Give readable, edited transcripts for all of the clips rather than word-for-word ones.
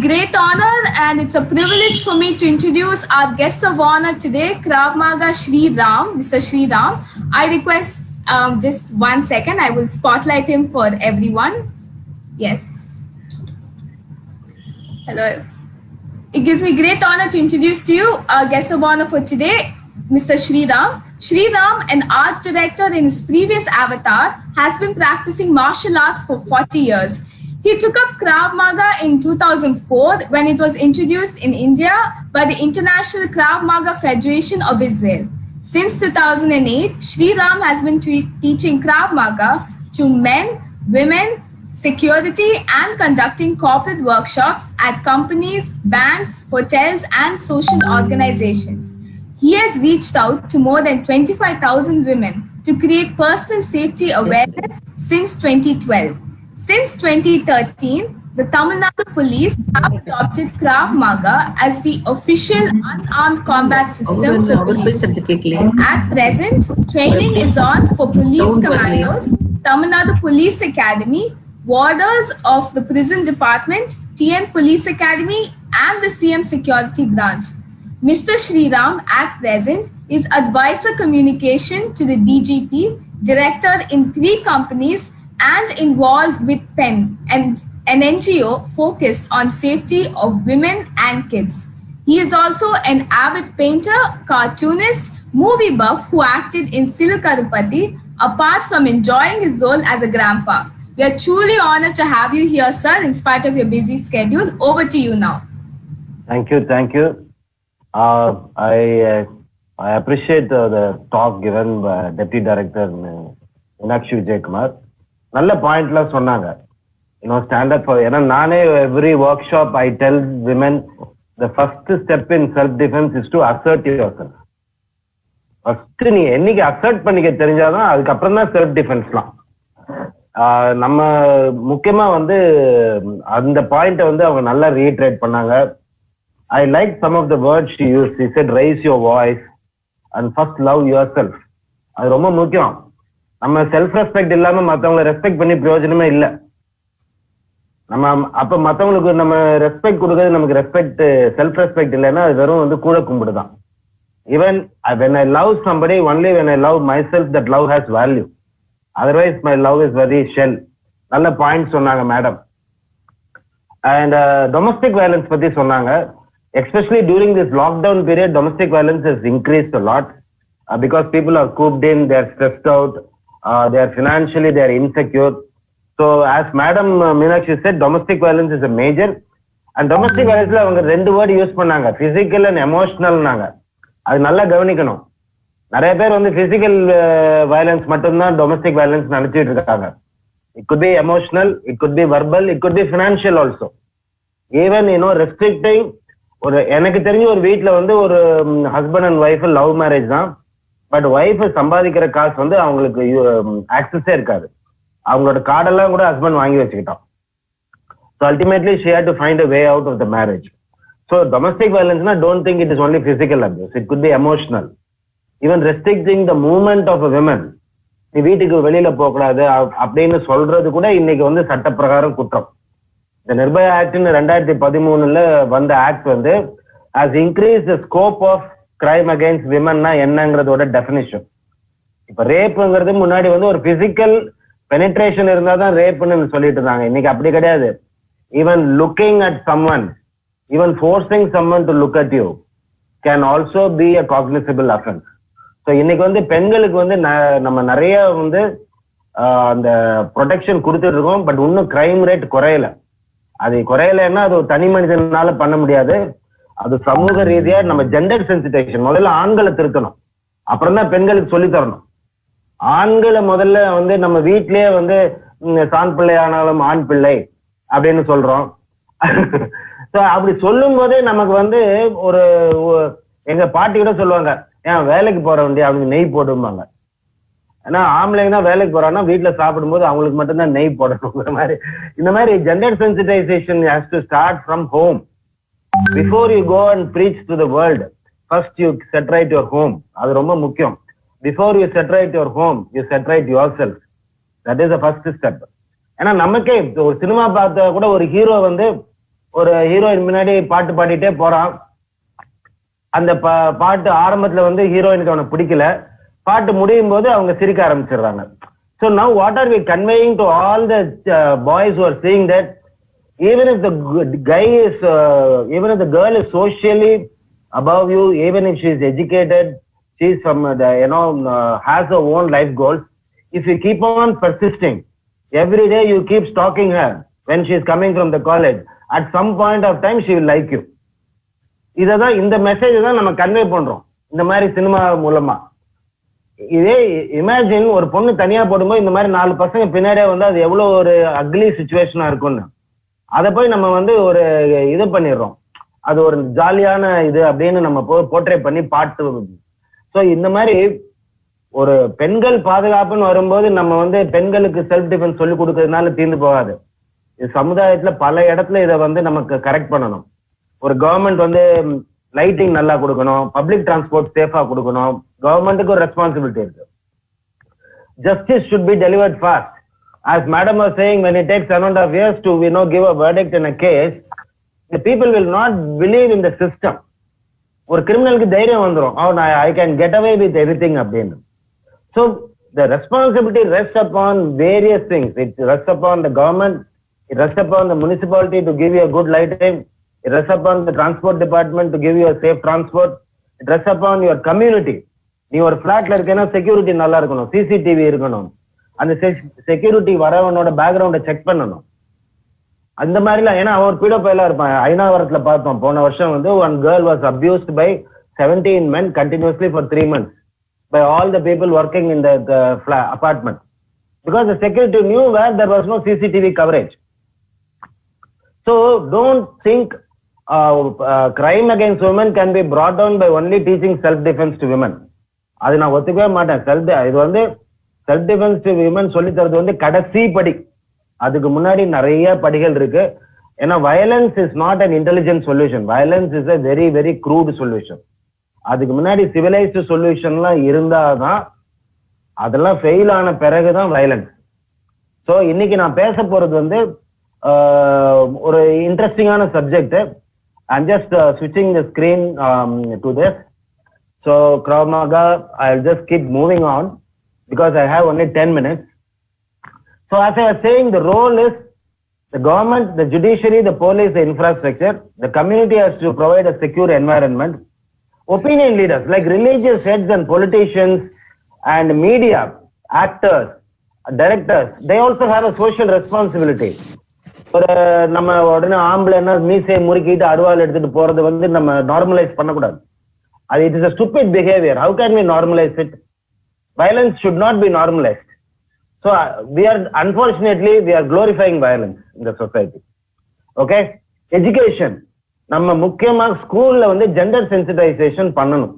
Great honor, and it's a privilege for me to introduce our guest of honor today, KravMaga SreeRam, Mr. SreeRam. I request just 1 second. I will spotlight him for everyone. Yes. Hello. It gives me great honor to introduce to you our guest of honor for today, Mr. SreeRam. SreeRam, an art director in his previous avatar, has been practicing martial arts for 40 years. He took up KravMaga in 2004 when it was introduced in India by the International KravMaga Federation of Israel. Since 2008, SreeRam has been teaching KravMaga to men, women, security, and conducting corporate workshops at companies, banks, hotels, and social organizations. He has reached out to more than 25,000 women to create personal safety awareness since 2012. Since 2013, the Tamil Nadu police have adopted KravMaga as the official unarmed combat system for police. At present, training is on for police commandos, Tamil Nadu Police Academy, warders of the prison department, TN Police Academy, and the CM Security Branch. Mr. SreeRam at present is advisor communication to the DGP, director in 3 companies, and involved with PEN, and an NGO focused on safety of women and kids. He is also an avid painter, cartoonist, movie buff who acted in Silukarupati, apart from enjoying his role as a grandpa. We are truly honored to have you here, sir, in spite of your busy schedule. Over to you now. Thank you. I appreciate the talk given by Deputy Director Meenakshi Vijaykumar. நல்ல பாயிண்ட்லாம் சொன்னாங்க. Stand up for நானே every workshop I tell women the first step in self defense is to assert yourself. First நீ என்னைக்கு assert பண்ணிக்க தெரிஞ்சாதான் அதுக்கப்புறம் தான் self டிஃபென்ஸ்லாம். நம்ம முக்கியமா அந்த பாயிண்ட அவங்க நல்லா ரீட்ரேட் பண்ணாங்க. I like some of the words she used. She said raise your voice and first love yourself. அது ரொம்ப முக்கியம். நம்ம செல்ஃப் ரெஸ்பெக்ட் இல்லாம மத்தவங்களை ரெஸ்பெக்ட் பண்ணி பிரயோஜனமே இல்ல. நம்ம அப்ப மத்தவங்களுக்கு நம்ம ரெஸ்பெக்ட் கொடுக்கறது நமக்கு ரெஸ்பெக்ட் செல்ஃப் ரெஸ்பெக்ட் இல்லைன்னா அது வெறும் கூட கும்பிடுதான். Even when I love somebody, only when I love myself that love has value. Otherwise my love is very shell. நல்ல பாயிண்ட் சொன்னாங்க மேடம். And domestic violence பத்தி சொன்னாங்க. Especially during this lockdown period, domestic violence has increased a lot because people are cooped in, they are stressed out, they are financially, they are insecure. So as Madam Meenakshi said, domestic violence is a major. And domestic violence la avanga rendu word use pannanga, physical and emotional naanga. Adu nalla gavanikkanum. Nariya per physical violence mattum dhaan domestic violence nanichittu irukanga. It could be emotional, it could be verbal, it could be financial also. Even restricting எனக்கு தெரிஞ்ச ஒரு வீட்டுல ஒரு husband and wife love marriage தான். But wife சம்பாதிக்கிற காசு அவங்களுக்கு ஆக்சஸே இருக்காது. அவங்களோட கார்டெல்லாம் கூட ஹஸ்பண்ட் வாங்கி வச்சுக்கிட்டோம். So ultimately she had to find a way out of the marriage. So domestic வயலன்ஸ்னா don't think it is only physical abuse, it could be emotional. Even restricting the movement of a women, நீ வீட்டுக்கு வெளியில போகக்கூடாது அப்படின்னு சொல்றது கூட இன்னைக்கு சட்ட பிரகாரம் குற்றம். இந்த நிர்பயா ஆக்ட் 2013 வந்த act has increased the scope of crime against women என்னங்கிறதோட டெஃபினிஷன். இப்ப ரேப்புங்கிறது முன்னாடி ஒரு பிசிக்கல் பெனிட்ரேஷன் இருந்தாதான் ரேப்னு சொல்லிட்டு இருந்தாங்க. இன்னைக்கு அப்படி கிடையாது. Even looking at someone, even forcing someone to look at you can also be a cognisable offence. So இன்னைக்கு பெண்களுக்கு நம்ம நிறைய அந்த ப்ரொடெக்ஷன் கொடுத்துட்டு இருக்கோம். பட் இன்னும் கிரைம் ரேட் குறையல. அது குறையலைன்னா அது ஒரு தனி மனிதனால பண்ண முடியாது. அது சமூக ரீதியா நம்ம ஜெண்டர் சென்சிடைசேஷன் முதல்ல ஆண்களை திருத்தணும், அப்புறம் தான் பெண்களுக்கு சொல்லி தரணும். ஆண்களை முதல்ல நம்ம வீட்லயே சான் பிள்ளை ஆனாலும் ஆண் பிள்ளை அப்படின்னு சொல்றோம். அப்படி சொல்லும் போதே நமக்கு ஒரு எங்க பாட்டி கூட சொல்லுவாங்க, ஏன் வேலைக்கு போற வேண்டிய அவங்க நெய் போடுவாங்க. ஏன்னா ஆம்பளைங்க தான் வேலைக்கு போறாங்கன்னா வீட்டுல சாப்பிடும்போது அவங்களுக்கு மட்டும்தான் நெய் போடணும். இந்த மாதிரி gender sensitization has to start from home. Before you go and preach to the world, first you set right your home. அது ரொம்ப முக்கியம். Before you set right your home, you set right your self. That is the first step. ஏன்னா நமக்கே ஒரு cinema பார்த்தா கூட ஒரு hero ஒரு ஹீரோயின் முன்னாடி பாட்டு பாடிட்டே போறான். அந்த பாட்டு ஆரம்பத்துல வந்து ஹீரோயினுக்கு அவனை பிடிக்கல, பாட்டு முடியும் போது அவங்க சிரிக்க ஆரம்பிச்சிடுறாங்க. So now what are we conveying to all the boys who are seeing that even if the guy is even if the girl is socially above you, even if she is educated, she is from the has her own life goals, if you keep on persisting, every day you keep stalking her when she is coming from the college, at some point of time she will like you. இததான் இந்த message தான் நம்ம convey பண்றோம் இந்த மாதிரி cinema மூலமா. இதே imagine ஒரு பொண்ணு தனியா போடும்போது இந்த மாதிரி 4 பசங்க பின்னாடியே வந்து அது எவ்வளவு ஒரு அக்லி சுச்சுவேஷனா இருக்கும்னு அதை போய் நம்ம வந்து ஒரு இது பண்ணிடுறோம். அது ஒரு ஜாலியான இது அப்படின்னு நம்ம போர்ட்ரே பண்ணி பாட்டு. ஸோ இந்த மாதிரி ஒரு பெண்கள் பாதுகாப்புன்னு வரும்போது நம்ம வந்து பெண்களுக்கு செல்ஃப் டிஃபென்ஸ் சொல்லி கொடுக்கறதுனால தீர்ந்து போகாது. இது சமுதாயத்துல பல இடத்துல இதை வந்து நமக்கு கரெக்ட் பண்ணணும். ஒரு கவர்மெண்ட் வந்து லைட்டிங் நல்லா கொடுக்கணும், பப்ளிக் டிரான்ஸ்போர்ட் சேஃபா கொடுக்கணும். கவர்மெண்ட்டுக்கு ஒரு ரெஸ்பான்சிபிலிட்டி இருக்கு. Justice should be delivered fast. As madam was saying, when it takes 1.5 years to give a verdict in a case, the people will not believe in the system. ஒரு கிரிமினலுக்கு தைரியம் வந்துரும், I can get away with everything அப்படின்னு. So the responsibility rests upon various things. It rests upon the government, it rests upon the municipality to give you a good lighting, it rests upon the transport department to give you a safe transport, it rests upon your community. நீ ஒரு ஃபிளாட்ல இருக்கேன்னா security நல்லா இருக்கணும், CCTV இருக்கணும், அந்த security வரவனோட பேக்ரவுண்டை check பண்ணணும். அந்த மாதிரிலாம் ஏன்னா அவன் ஒரு பீடோபைலா இருப்பான். ஐநாவரத்துல பார்த்தோம் போன வருஷம் வந்து one girl was abused by 17 men continuously for 3 months by all the people working in the apartment because the security knew where there was no CCTV coverage. So don't think crime against women can be brought down by only teaching self defense to women. அது நான் ஒத்துக்கவே மாட்டேன். இது வந்து self defence to women சொல்லி தரது வந்து கடைசி படி. அதுக்கு முன்னாடி நிறைய படிகள் இருக்கு. ஏன்னா violence is not an intelligent solution, violence is a very very crude solution. அதுக்கு முன்னாடி சிவிலைஸ்டு சொல்யூஷன்லாம் இருந்தாதான், அதெல்லாம் ஃபெயில் ஆன பிறகுதான் வயலன்ஸ். ஸோ இன்னைக்கு நான் பேச போறது வந்து ஒரு இன்ட்ரெஸ்டிங்கான சப்ஜெக்ட். ஐம் ஜஸ்ட் ஸ்விட்சிங் த screen to this. So KravMaga, I'll just keep moving on because I have only 10 minutes. So as I was saying, the role is the government, the judiciary, the police, the infrastructure. The community has to provide a secure environment. Opinion leaders like religious heads and politicians and media, actors, directors, they also have a social responsibility. ஒரு நம்ம உடனே ஆம்பளைன்னா மீசையை முறுக்கிட்டு அருவாள் எடுத்துட்டு போறது வந்து நம்ம normalise பண்ணக்கூடாது. It is a stupid behavior. How can we normalize it? Violence should not be normalized. So unfortunately, we are glorifying violence in the society. Okay? Education. நம்ம முக்கியமா ஸ்கூல்ல வந்து ஜெண்டர் சென்சிடைசேஷன் பண்ணணும்.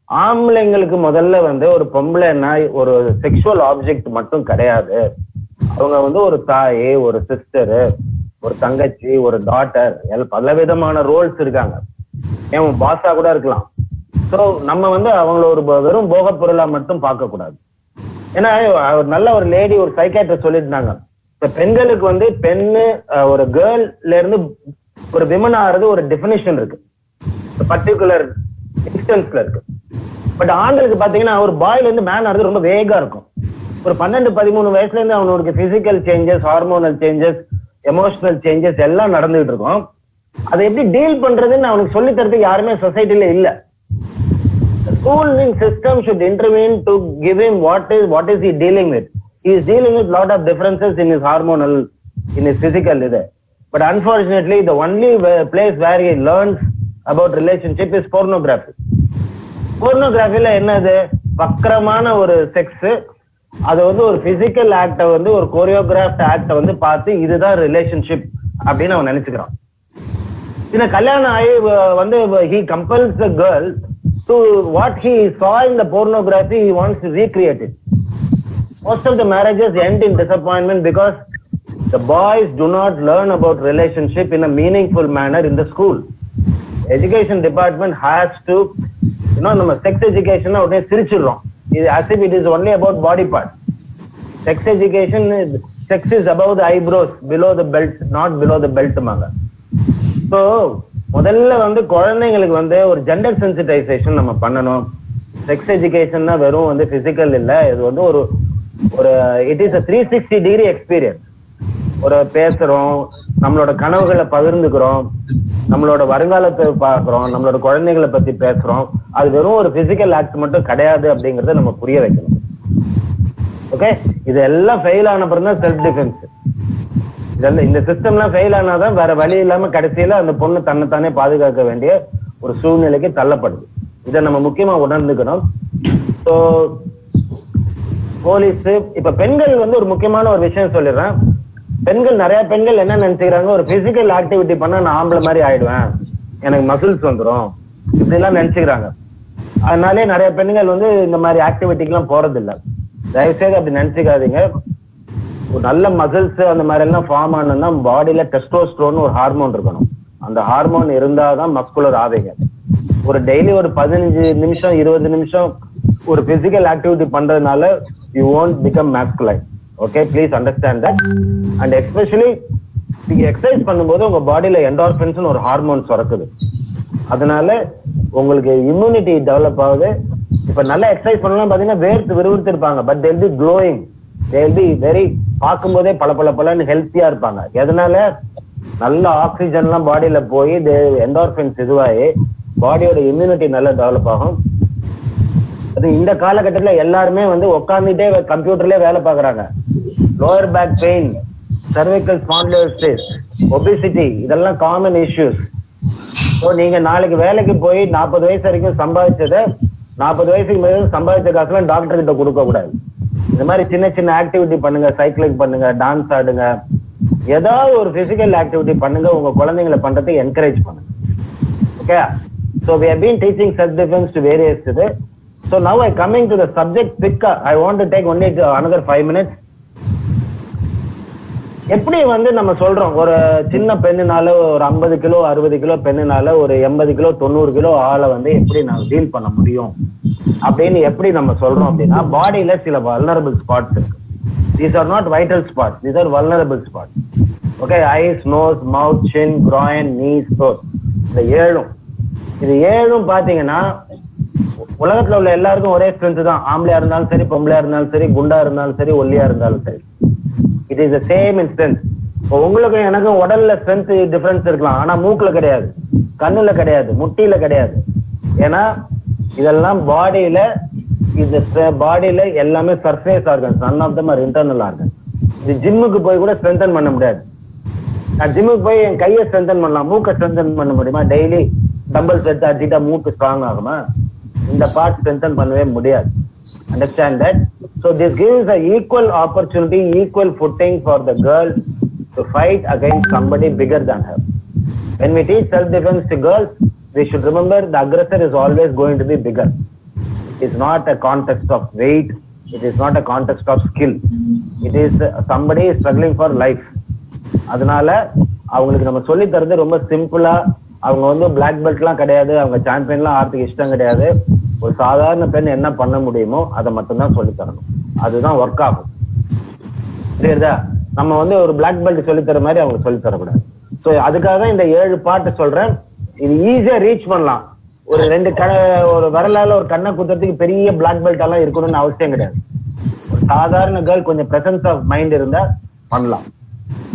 ஆம்பளைங்களுக்கு முதல்ல வந்து ஒரு பொம்பளைன்னா ஒரு செக்ஷுவல் ஆப்ஜெக்ட் மட்டும் கிடையாது. அவங்க வந்து ஒரு தாய், ஒரு சிஸ்டரு, ஒரு தங்கச்சி, ஒரு டாட்டர், பல விதமான ரோல்ஸ் இருக்காங்க. ஏன் பாஸா கூட இருக்கலாம். ஸோ நம்ம வந்து அவங்கள ஒரு வெறும் போக பொருளா மட்டும் பார்க்க கூடாது. ஏன்னா நல்ல ஒரு லேடி ஒரு சைக்காட்ரிஸ்ட் சொல்லியிருந்தாங்க, இப்ப பெண்களுக்கு வந்து பெண்ணு ஒரு கேர்ள்ல இருந்து ஒரு விமன் ஆகிறது ஒரு டெபினிஷன் இருக்கு, பர்டிகுலர் இன்ஸ்டன்ஸ்ல இருக்கு. பட் ஆண்களுக்கு பாத்தீங்கன்னா ஒரு பாய்ல இருந்து மேன் ஆகிறது ரொம்ப வேகா இருக்கும். ஒரு 12-13 வயசுல இருந்து அவனுக்கு physical changes, hormonal changes, emotional changes எல்லாம் நடந்துகிட்டு இருக்கும். அதை எப்படி டீல் பண்றதுன்னு அவனுக்கு சொல்லி தரதுக்கு யாருமே சொசைட்டில இல்ல. Schooling system should intervene to give him what is he dealing with. He is dealing with lot of differences in his hormonal, in his physical இது. But unfortunately, the only place where he learns about relationship is pornography. Pornographyல என்னது, வக்கரமான ஒரு sex, அது வந்து ஒரு physical act வந்து ஒரு choreographed act வந்து பார்த்து இதுதான் ரிலேஷன்ஷிப் அப்படின்னு அவன் நினைச்சுக்கிறான். இந்த கல்யாணம் ஆகி வந்து he compels the girl to what he saw in the pornography, he wants to recreate it. Most of the marriages end in disappointment because the boys do not learn about relationship in a meaningful manner in the school. Education department has to, நம்ம sex education உடனே சிரிச்சிடுறோம், as if it is only about body parts. Sex education is, sex is above the eyebrows, below the belt, not below the belt. So முதல்ல வந்து குழந்தைங்களுக்கு வந்து ஒரு gender sensitisation நம்ம பண்ணணும். Sex எஜுகேஷன்னா வெறும் வந்து பிசிக்கல் இல்லை, இது வந்து ஒரு ஒரு it is a 360-degree experience. ஒரு பேசுறோம், நம்மளோட கனவுகளை பகிர்ந்துக்கிறோம், நம்மளோட வருங்காலத்தை பார்க்கிறோம், நம்மளோட குழந்தைகளை பத்தி பேசுறோம். அது வெறும் ஒரு பிசிக்கல் ஆக்ட் மட்டும் கிடையாது அப்படிங்கறத நம்ம புரிய வைக்கணும். ஓகே, இதெல்லாம் ஃபெயில் ஆன அப்புறம் தான் செல்ஃப் டிஃபென்ஸ். இதெல்லாம் இந்த சிஸ்டம்லாம் ஃபெயில் ஆனாதான் வேற வழி இல்லாம கடைசியில அந்த பொண்ணு தன்னைத்தானே பாதுகாக்க வேண்டிய ஒரு சூழ்நிலைக்கு தள்ளப்படுது. இதை நம்ம முக்கியமா உணர்ந்துக்கணும். ஸோ போலீஸ் இப்ப பெண்கள் வந்து ஒரு முக்கியமான ஒரு விஷயம் சொல்லிடுறேன். பெண்கள் நிறைய பெண்கள் என்ன நினைச்சுக்கிறாங்க, ஒரு பிசிக்கல் ஆக்டிவிட்டி பண்ணா நான் ஆம்பளை மாதிரி ஆயிடுவேன், எனக்கு மசில்ஸ் வந்துடும், இப்படி எல்லாம் நினைச்சுக்கிறாங்க. அதனாலே நிறைய பெண்கள் வந்து இந்த மாதிரி ஆக்டிவிட்டிக்கு எல்லாம் போறது இல்லை. தயவுசெய்து அப்படி நினைச்சுக்காதீங்க. ஒரு நல்ல மசில்ஸ் அந்த மாதிரி எல்லாம் ஃபார்ம் ஆனதுன்னா பாடியில டெஸ்டோஸ்டரோன் ஒரு ஹார்மோன் இருக்கணும். அந்த ஹார்மோன் இருந்தாதான் மஸ்குலர் ஆவீங்க. ஒரு டெய்லி ஒரு 15 நிமிஷம் 20 நிமிஷம் ஒரு பிசிக்கல் ஆக்டிவிட்டி பண்றதுனால you won't become masculine. Okay, please understand that. And especially நீங்க எக்ஸசைஸ் பண்ணும்போது உங்க பாடியில என்டார்பின்ஸ் ஒரு ஹார்மோன் சுரக்குது. அதனால உங்களுக்கு இம்யூனிட்டி டெவலப் ஆகுது. இப்ப நல்லா எக்ஸசைஸ் பண்ணலாம் பாத்தீங்கன்னா வேர்த்து விறுவிறுத்து இருப்பாங்க, but they'll be glowing, they'll be very பார்க்கும்போதே பளபளன்னு ஹெல்த்தியா இருப்பாங்க. எதனால நல்ல ஆக்சிஜன் எல்லாம் பாடியில போய் என்டார்பின்ஸ் இதுவாகி பாடியோட இம்யூனிட்டி நல்லா டெவலப் ஆகும். அது இந்த காலகட்டத்துல எல்லாருமே வந்து உட்காந்துட்டே கம்ப்யூட்டர்லயே வேலை பாக்குறாங்க. Lower back pain, cervical spondylosis, obesity, இதெல்லாம் காமன் இஷ்யூஸ். ஸோ நீங்க நாளைக்கு வேலைக்கு போய் 40 வயசு வரைக்கும் சம்பாதிச்சதை 40 வயசுக்கு மேலும் சம்பாதிச்ச காசுலாம் டாக்டர் கிட்ட கொடுக்க கூடாது. இந்த மாதிரி சின்ன சின்ன ஆக்டிவிட்டி பண்ணுங்க, சைக்கிளிங் பண்ணுங்க, டான்ஸ் ஆடுங்க, ஏதாவது ஒரு பிசிக்கல் ஆக்டிவிட்டி பண்ணுங்க, உங்க குழந்தைங்களை பண்றதுக்கு என்கரேஜ் பண்ணுங்க. Okay, so we have been teaching self-defense to various today. So now I coming to the subject picker. I want to take only another 5 minutes. எப்படி வந்து நம்ம சொல்றோம், ஒரு சின்ன பெண்ணுனால ஒரு 50 கிலோ 60 கிலோ பெண்ணுனால ஒரு 80 கிலோ 90 கிலோ ஆளை வந்து எப்படி நம்ம டீல் பண்ண முடியும் அப்படின்னு எப்படி நம்ம சொல்றோம் அப்படின்னா, பாடியில சில வல்னரபிள் ஸ்பாட்ஸ் இருக்கு. These are not vital spots, these are vulnerable spots. Okay, eyes, nose, mouth, chin, groin, knees, toes. இது ஏழும் பாத்தீங்கன்னா உலகத்துல உள்ள எல்லாருக்கும் ஒரே ஸ்ட்ரென்த் தான். ஆம்பளையா இருந்தாலும் சரி, பொம்பளையா இருந்தாலும் சரி, குண்டா இருந்தாலும் சரி, ஒல்லியா இருந்தாலும் சரி, it is the same in strength. உங்களுக்கும் எனக்கும் உடல்ல ஸ்ட்ரென்த் டிஃபரன்ஸ் இருக்கலாம், ஆனா மூக்குல கிடையாது, கண்ணுல கிடையாது, முட்டியில கிடையாது. ஏன்னா இதெல்லாம் பாடியில எல்லாமே surface organs, none of them are internal organs. இது ஜிம்முக்கு போய் கூட ஸ்ட்ரென்தன் பண்ண முடியாது. நான் ஜிம்முக்கு போய் என் கையை ஸ்ட்ரென்தன் பண்ணலாம், மூக்கை ஸ்ட்ரென்தன் பண்ண முடியுமா? டெய்லி டம்பிள்ஸ் எடுத்து அடிச்சுட்டா மூக்கு ஸ்ட்ராங் ஆகுமா? இந்த பார்ட் ஸ்ட்ரென்தன் பண்ணவே முடியாது. Understand that? So this gives an equal opportunity, equal footing for the girl to fight against somebody bigger than her. When we teach self-defense to girls, we should remember the aggressor is always going to be bigger. It is not a context of weight, it is not a context of skill. It is somebody struggling for life. அதனால அவங்களுக்கு நம்ம சொல்லி தரது ரொம்ப சிம்பிளா. அவங்க வந்து black பெல்ட்லாம் கிடையாது, அவங்க சாம்பியன்லாம் ஆகிறதுக்கு இஷ்டம் கிடையாது. ஒரு சாதாரண பெண் என்ன பண்ண முடியுமோ அதை மட்டும்தான் சொல்லி தரணும், அதுதான் ஒர்க் ஆகும். புரியுதா? நம்ம வந்து ஒரு பிளாக் பெல்ட் சொல்லி தர மாதிரி அவங்க சொல்லி தரக்கூடாது. ஸோ அதுக்காக இந்த 7 பாட்டு சொல்றேன். இது ஈஸியா ரீச் பண்ணலாம். ஒரு ஒரு வரலாறுல ஒரு கண்ணை குத்துறதுக்கு பெரிய பிளாக் பெல்ட் எல்லாம் இருக்கணும்னு அவசியம் கிடையாது. ஒரு சாதாரண கேர்ள் கொஞ்சம் பிரசன்ஸ் ஆஃப் மைண்ட் இருந்தா பண்ணலாம்.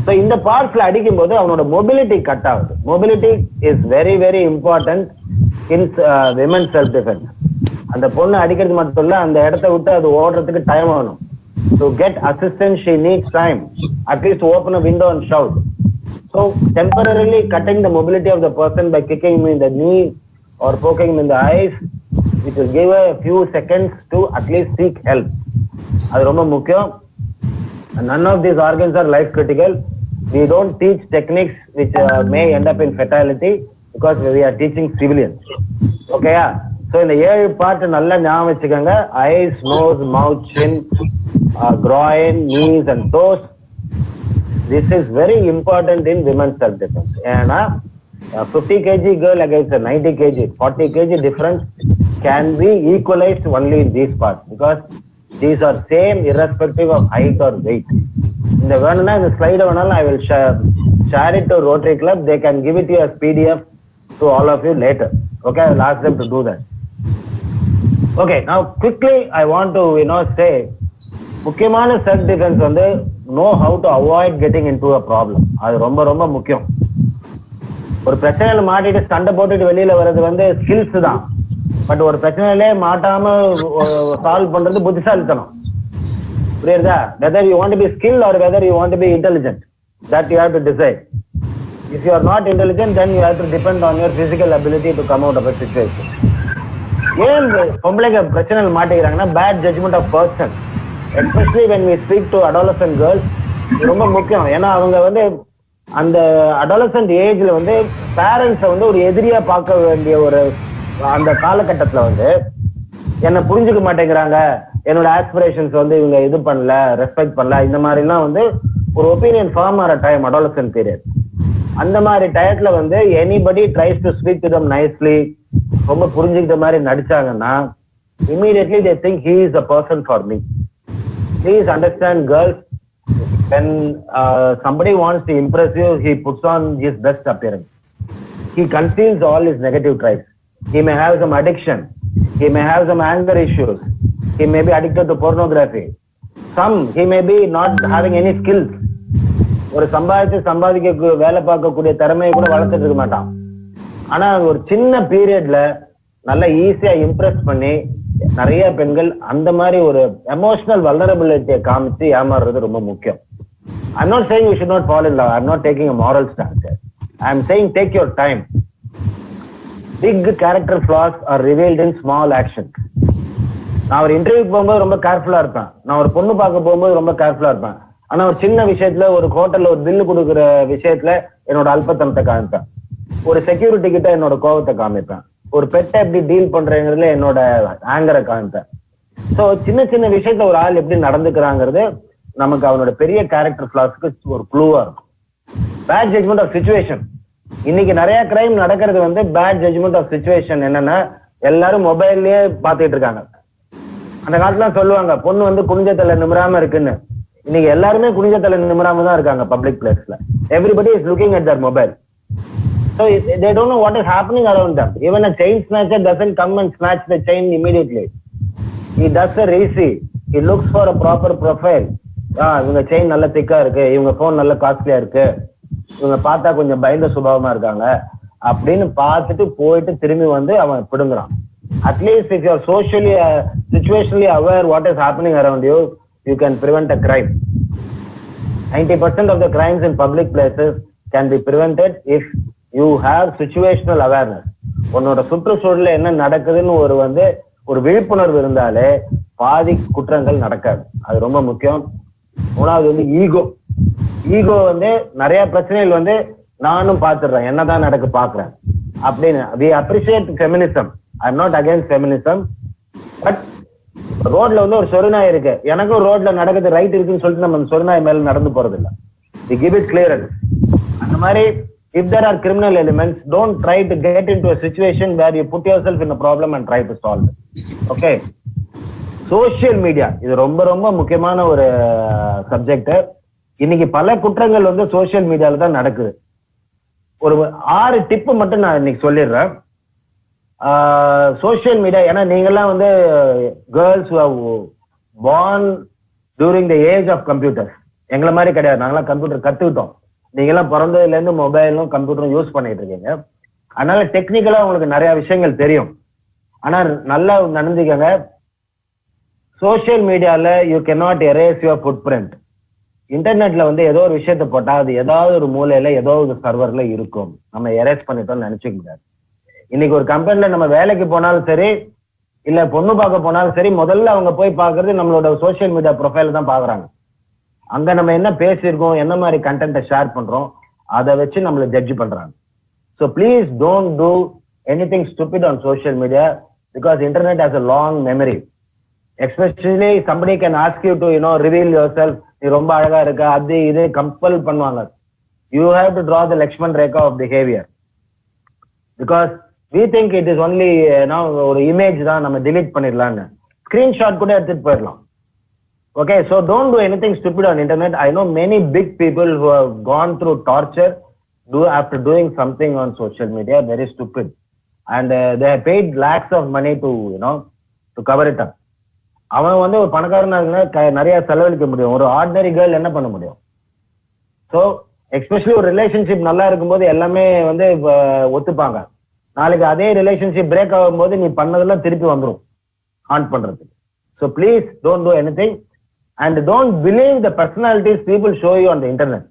ஸோ இந்த பார்ட்ஸ்ல அடிக்கும் போது அவனோட மொபிலிட்டி கட் ஆகுது. Mobility is very very important in women self defence. அந்த பொண்ணு அடிக்கிறது மட்டும் இல்ல, அந்த இடத்த விட்டு அது ஓடுறதுக்கு டைம் ஆகணும். To get assistance she needs time, at least open a window and shout. So temporarily cutting the mobility of the person by kicking him in the knee or poking him in the eyes, it will give a few seconds to at least seek help. அது ரொம்ப முக்கியம். None of these organs are life critical. We don't teach techniques which may end up in fatality because we are teaching civilians. Okay, yeah? So இந்த 7 part நல்லா ஞாபகம் வச்சுக்கோங்க. Ice, nose, mouth, chin, groin, knees and toes. This is very important in women's self-defense. ஏன்னா 50 kg girl against a 90 kg, 40 kg difference can be equalized only in these parts because these are same irrespective of height or weight. இந்த வேணும்னா இந்த ஸ்லைட வேணாலும் I will share it to Rotary Club. They can give it to you as PDF to all of you later. Okay, I will ask them to do that. Okay, now quickly I want to say முக்கியமான self defence வந்து know how to avoid getting into a problem. அது ரொம்ப ரொம்ப முக்கியம். ஒரு பிரச்சனையில மாட்டிட்டு சண்டை போட்டுட்டு வெளியில வர்றது வந்து ஸ்கில்ஸ் தான். பட் ஒரு பிரச்சனையிலே மாட்டாம சால்வ் பண்றது புத்திசாலித்தனம். புரியுதா? whether you want to be skilled or whether you want to be intelligent, that you have to decide. If you are not intelligent, then you have to depend on your physical ability to come out of a situation. ஏன் பொம்பளைங்க பிரச்சனைகள் மாட்டிக்கிறாங்கன்னா bad judgement of person, especially when we speak to adolescent girls, ரொம்ப முக்கியம். ஏன்னா அவங்க வந்து அந்த அடாலசன்ட் ஏஜ்ல வந்து பேரண்ட்ஸை வந்து ஒரு எதிரியா பார்க்க வேண்டிய ஒரு அந்த காலகட்டத்துல வந்து என்னை புரிஞ்சுக்க மாட்டேங்கிறாங்க, என்னோட ஆஸ்பிரேஷன்ஸ் வந்து இவங்க இது பண்ணல, ரெஸ்பெக்ட் பண்ணல, இந்த மாதிரிலாம் வந்து ஒரு ஒப்பீனியன் ஃபார்ம் ஆகிற டைம் அடாலசன்ட் பீரியட். அந்த மாதிரி டயத்துல வந்து anybody tries to speak to them nicely, ரொம்ப புரிஞ்சுக்கிட்ட மாதிரி நடிச்சாங்கன்னா immediately they think he is a person for me. Please understand, girls, when somebody wants to impress you, he puts on his best appearance. He conceals all his negative traits. He may have some addiction. He may have some anger issues. He may be addicted to pornography. He may be not having any skills. ஒரு சம்பாதிக்க வேலை பார்க்கக்கூடிய திறமையை கூட வளர்த்துட்டு இருக்க மாட்டான். ஆனா ஒரு சின்ன பீரியட்ல நல்லா ஈஸியா இம்ப்ரெஸ் பண்ணி நிறைய பெண்கள் அந்த மாதிரி ஒரு எமோஷனல் வல்னரபிலிட்டியை காமிச்சு ஏமாறுறது ரொம்ப முக்கியம். I'm not saying you should not fall in love. I'm not taking a moral stance here. I'm saying take your time. Big character flaws are revealed in small actions. நான் ஒரு இன்டர்வியூக்கு போகும்போது ரொம்ப கேர்ஃபுல்லா இருப்பேன். நான் ஒரு பொண்ணு பார்க்க போகும்போது ரொம்ப கேர்ஃபுல்லா இருப்பேன். ஆனா ஒரு சின்ன விஷயத்துல, ஒரு ஹோட்டல்ல ஒரு பில்லு கொடுக்குற விஷயத்துல என்னோட அல்பத்தனத்தை காமிப்பேன். ஒரு செக்யூரிட்டி கிட்ட என்னோட கோபத்தை காமிப்பேன். ஒரு பெட்டை எப்படி டீல் பண்றேங்கிறதுல என்னோட ஆங்கரை காமிப்பேன். ஸோ சின்ன சின்ன விஷயத்துல ஒரு ஆள் எப்படி நடந்துக்கிறாங்கிறது நமக்கு அவனோட பெரிய கேரக்டர் ஃபிளாஸ்க்கு ஒரு க்ளூவா இருக்கும். Bad judgement of situation. இன்னைக்கு நிறைய கிரைம் நடக்கிறது வந்து பேட் ஜட்ஜ்மெண்ட் ஆஃப் சிச்சுவேஷன். என்னன்னா எல்லாரும் மொபைல்லயே பாத்துட்டு இருக்காங்க. அந்த காலத்துல சொல்லுவாங்க பொண்ணு வந்து குனிஞ்ச தலை நிமிராம இருக்குன்னு. இன்னைக்கு எல்லாருமே குனிஞ்ச தலை நிமிராம தான் இருக்காங்க பப்ளிக் பிளேஸ்ல. Everybody is looking at Dhar mobile. So they don't know what is happening around them. Even a chain snatcher doesn't come and snatch the chain immediately. He does a receive. He looks for a proper profile. இவங்க chain நல்ல திக்கா இருக்கு, இவங்க phone நல்ல காஸ்ட்லியா இருக்கு, இவங்க பார்த்தா கொஞ்சம் பயந்த சுபாவமா இருக்காங்க அப்படின்னு பார்த்துட்டு போயிட்டு திரும்பி வந்து அவன் பிடுங்குறான். At least if you are socially situationally aware what is happening around you, you can prevent a crime. 90% of the crimes in public places can be prevented if you have situational awareness. உன்னோட சுற்றுச்சூழல என்ன நடக்குதுன்னு ஒரு விழிப்புணர்வு இருந்தாலே பாதி குற்றங்கள் நடக்காது. அது ரொம்ப முக்கியம். மூணாவது வந்து ஈகோ வந்து நிறைய பிரச்சனைகள் வந்து நானும் பார்த்துடுறேன், என்னதான் நடக்கு பாக்குறேன் அப்படின்னு. we appreciate feminism. I'm not against feminism. But ரோட்ல வந்து ஒரு சொருநாய் இருக்கு, எனக்கும் ரோட்ல நடக்குது ரைட் இருக்குன்னு சொல்லிட்டு நம்ம சொருநாய் மேல நடந்து போறது இல்லை. we give it clearance. அந்த மாதிரி if there are criminal elements, don't try to get into a situation where you put yourself in a problem and try to solve it. Okay, social media இது ரொம்ப ரொம்ப முக்கியமான ஒரு subject. இன்னைக்கு பல குற்றங்கள் வந்து சோசியல் மீடியால தான் நடக்குது. ஒரு 6 டிப்பு மட்டும் நான் இன்னைக்கு சொல்லிடுறேன். சோசியல் மீடியா, ஏன்னா நீங்கெல்லாம் வந்து girls born during the age of computers. எங்களை மாதிரி கிடையாது, நாங்களாம் கம்ப்யூட்டர் கத்துக்கிட்டோம். நீங்கெல்லாம் பிறந்ததுல இருந்து மொபைலும் கம்ப்யூட்டரும் யூஸ் பண்ணிட்டு இருக்கீங்க. அதனால டெக்னிக்கலா உங்களுக்கு நிறைய விஷயங்கள் தெரியும். ஆனா நல்லா நடந்துக்கங்க. சோசியல் மீடியால you cannot erase your food print. இன்டர்நெட்ல வந்து ஏதோ ஒரு விஷயத்த போட்டா அது ஏதாவது ஒரு மூலையில ஏதோ ஒரு சர்வர்ல இருக்கும். நம்ம எரேஸ் பண்ணிட்டோம்னு நினைச்சுக்க முடியாது. இன்னைக்கு ஒரு கம்பெனில நம்ம வேலைக்கு போனாலும் சரி, இல்ல பொண்ணு பார்க்க போனாலும் சரி, முதல்ல அவங்க போய் பாக்குறது நம்மளோட சோசியல் மீடியா ப்ரொஃபைல் தான் பாக்குறாங்க. அங்க நம்ம என்ன பேசியிருக்கோம், என்ன மாதிரி கண்டென்ட்டை ஷேர் பண்றோம், அதை வச்சு நம்மளை ஜட்ஜ் பண்றாங்க. So please don't do anything stupid on social media because internet has a long memory. Especially somebody can ask you to reveal yourself. நீ ரொம்ப அழகா இருக்க, அது இது கம்பல் பண்ணுவாங்க. You have to draw the Lakshman Rekha of behavior because we think it is only ஒரு image தான், நம்ம delete பண்ணிடலாம்னு. ஸ்கிரீன்ஷாட் கூட எடுத்துட்டு போயிடலாம். Okay, so don't do anything stupid on internet. I know many big people who have gone through torture after doing something on social media, very stupid. And they have paid lakhs of money to, to cover it up. அவன் வந்து ஒரு பணக்காரனாக நிறைய செலவழிக்க முடியும், ஒரு ordinary girl என்ன பண்ண முடியும்? ஸோ எஸ்பெஷலி ஒரு ரிலேஷன்ஷிப் நல்லா இருக்கும்போது எல்லாமே வந்து ஒத்துப்பாங்க. நாளைக்கு அதே ரிலேஷன்ஷிப் பிரேக் ஆகும்போது நீ பண்ணதெல்லாம் திருப்பி வந்துடும் ஹாண்ட் பண்றதுக்கு. So please don't do anything and don't believe the personalities people show you on the internet.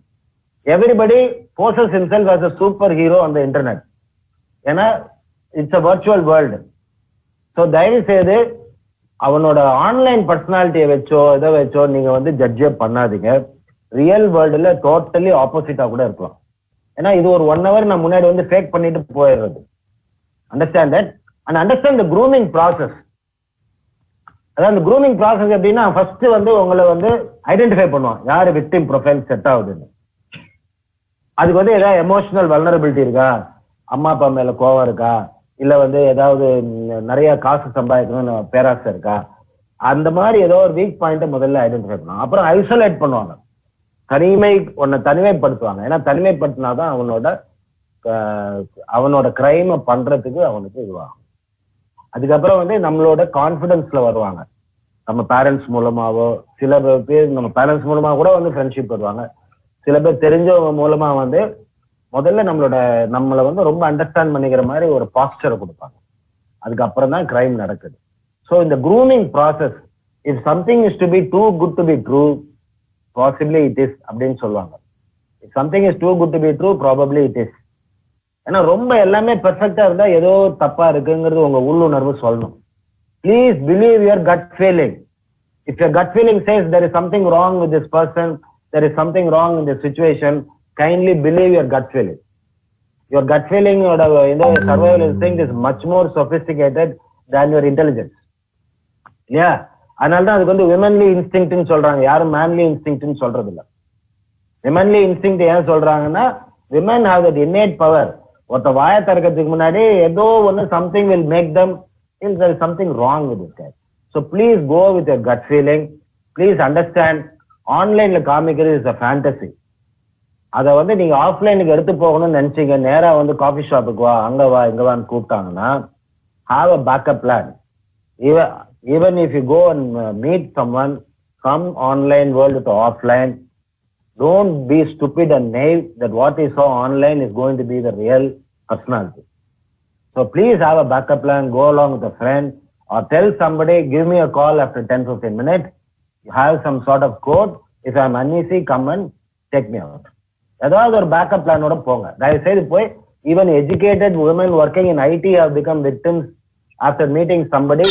Everybody poses himself as a superhero on the internet. ஏன்னா it's a virtual world. So தயவு செய்து அவனோட online பர்சனாலிட்டியை வச்சோ இதை வச்சோ நீங்க வந்து ஜட்ஜே பண்ணாதீங்க. ரியல் வேர்ல்டுல டோட்டலி ஆப்போசிட்டா கூட இருக்கலாம். ஏன்னா இது ஒரு 1 hour நான் முன்னாடி வந்து ஃபேக் பண்ணிட்டு போயிடுறது. Understand that and understand the grooming process. அதாவது அந்த க்ரூமிங் ப்ராசஸ் எப்படின்னா, ஃபர்ஸ்ட் வந்து உங்களை வந்து ஐடென்டிஃபை பண்ணுவான் யாரு விக்டிம் ப்ரொஃபைல் செட் ஆகுதுன்னு. அதுக்கு வந்து ஏதாவது எமோஷனல் வல்னரபிலிட்டி இருக்கா, அம்மா அப்பா மேல கோவம் இருக்கா, இல்ல வந்து ஏதாவது நிறைய காசு சம்பாதிக்கணும்னு பேராசை இருக்கா, அந்த மாதிரி ஏதோ ஒரு வீக் பாயிண்ட்டை முதல்ல ஐடென்டிஃபை பண்ணுவாங்க. அப்புறம் ஐசோலேட் பண்ணுவாங்க, உன்னை தனிமைப்படுத்துவாங்க. ஏன்னா தனிமைப்படுத்தினாதான் அவனோட கிரைமை பண்றதுக்கு அவனுக்கு இதுவாகும். அதுக்கப்புறம் வந்து நம்மளோட கான்பிடன்ஸ்ல வருவாங்க. நம்ம பேரண்ட்ஸ் மூலமாவோ, சில பேர் நம்ம பேரண்ட்ஸ் மூலமா கூட வந்து ஃப்ரெண்ட்ஷிப் வருவாங்க. சில பேர் தெரிஞ்சவங்க மூலமா வந்து முதல்ல நம்மளை வந்து ரொம்ப அண்டர்ஸ்டாண்ட் பண்ணிக்கிற மாதிரி ஒரு பாஸ்டரை கொடுப்பாங்க. அதுக்கப்புறம் தான் கிரைம் நடக்குது. ஸோ இந்த grooming process, if something is to be too good to be true, possibly it is அப்படின்னு சொல்லுவாங்க. If something is too good to be true, probably it is. ஏன்னா ரொம்ப எல்லாமே பெர்ஃபெக்டா இருந்தா ஏதோ தப்பா இருக்குங்கிறது உங்க உள்ளுணர்வு சொல்லணும். Please believe your gut feeling. If your gut feeling says there is something wrong with this person, there is something wrong in this situation, kindly believe your gut feeling. Your gut feeling or survival instinct is much more sophisticated than your intelligence. இல்லையா? அதனால தான் அதுக்கு வந்து விமன்லி இன்ஸ்டிங்க்ட்னு சொல்றாங்க, யாரும் manly இன்ஸ்டிங்க்ட்னு சொல்றது இல்லை. விமன்லி instinct ஏன் சொல்றாங்கன்னா, women have that innate power. ஒருத்த வாயை திறக்கிறதுக்கு முன்னாடி ஏதோ ஒன்று something will make them feel there is something wrong with this guy. So please go with your gut feeling. Please understand, ஆன்லைன்ல காமிக்கிறது இஸ் a fantasy. அதை வந்து நீங்க ஆஃப்லைனுக்கு எடுத்து போகணும்னு நினைச்சீங்க, நேரா வந்து காஃபி ஷாப்புக்கு வா, அங்க வா, இங்க வான்னு கூப்பிட்டாங்கன்னா, have a backup plan. Even if you go and meet someone, come online world to offline. Don't be stupid and naive that what you saw online is going to be the real personality. So please have a backup plan, go along with a friend or tell somebody, give me a call after 10-15 minutes. You have some sort of code. If I'm uneasy, come and take me out. ஏதாவது ஒரு backup பிளானோட போங்க. தயவு செய்து போய், even educated women working in IT have become victims after meeting somebody,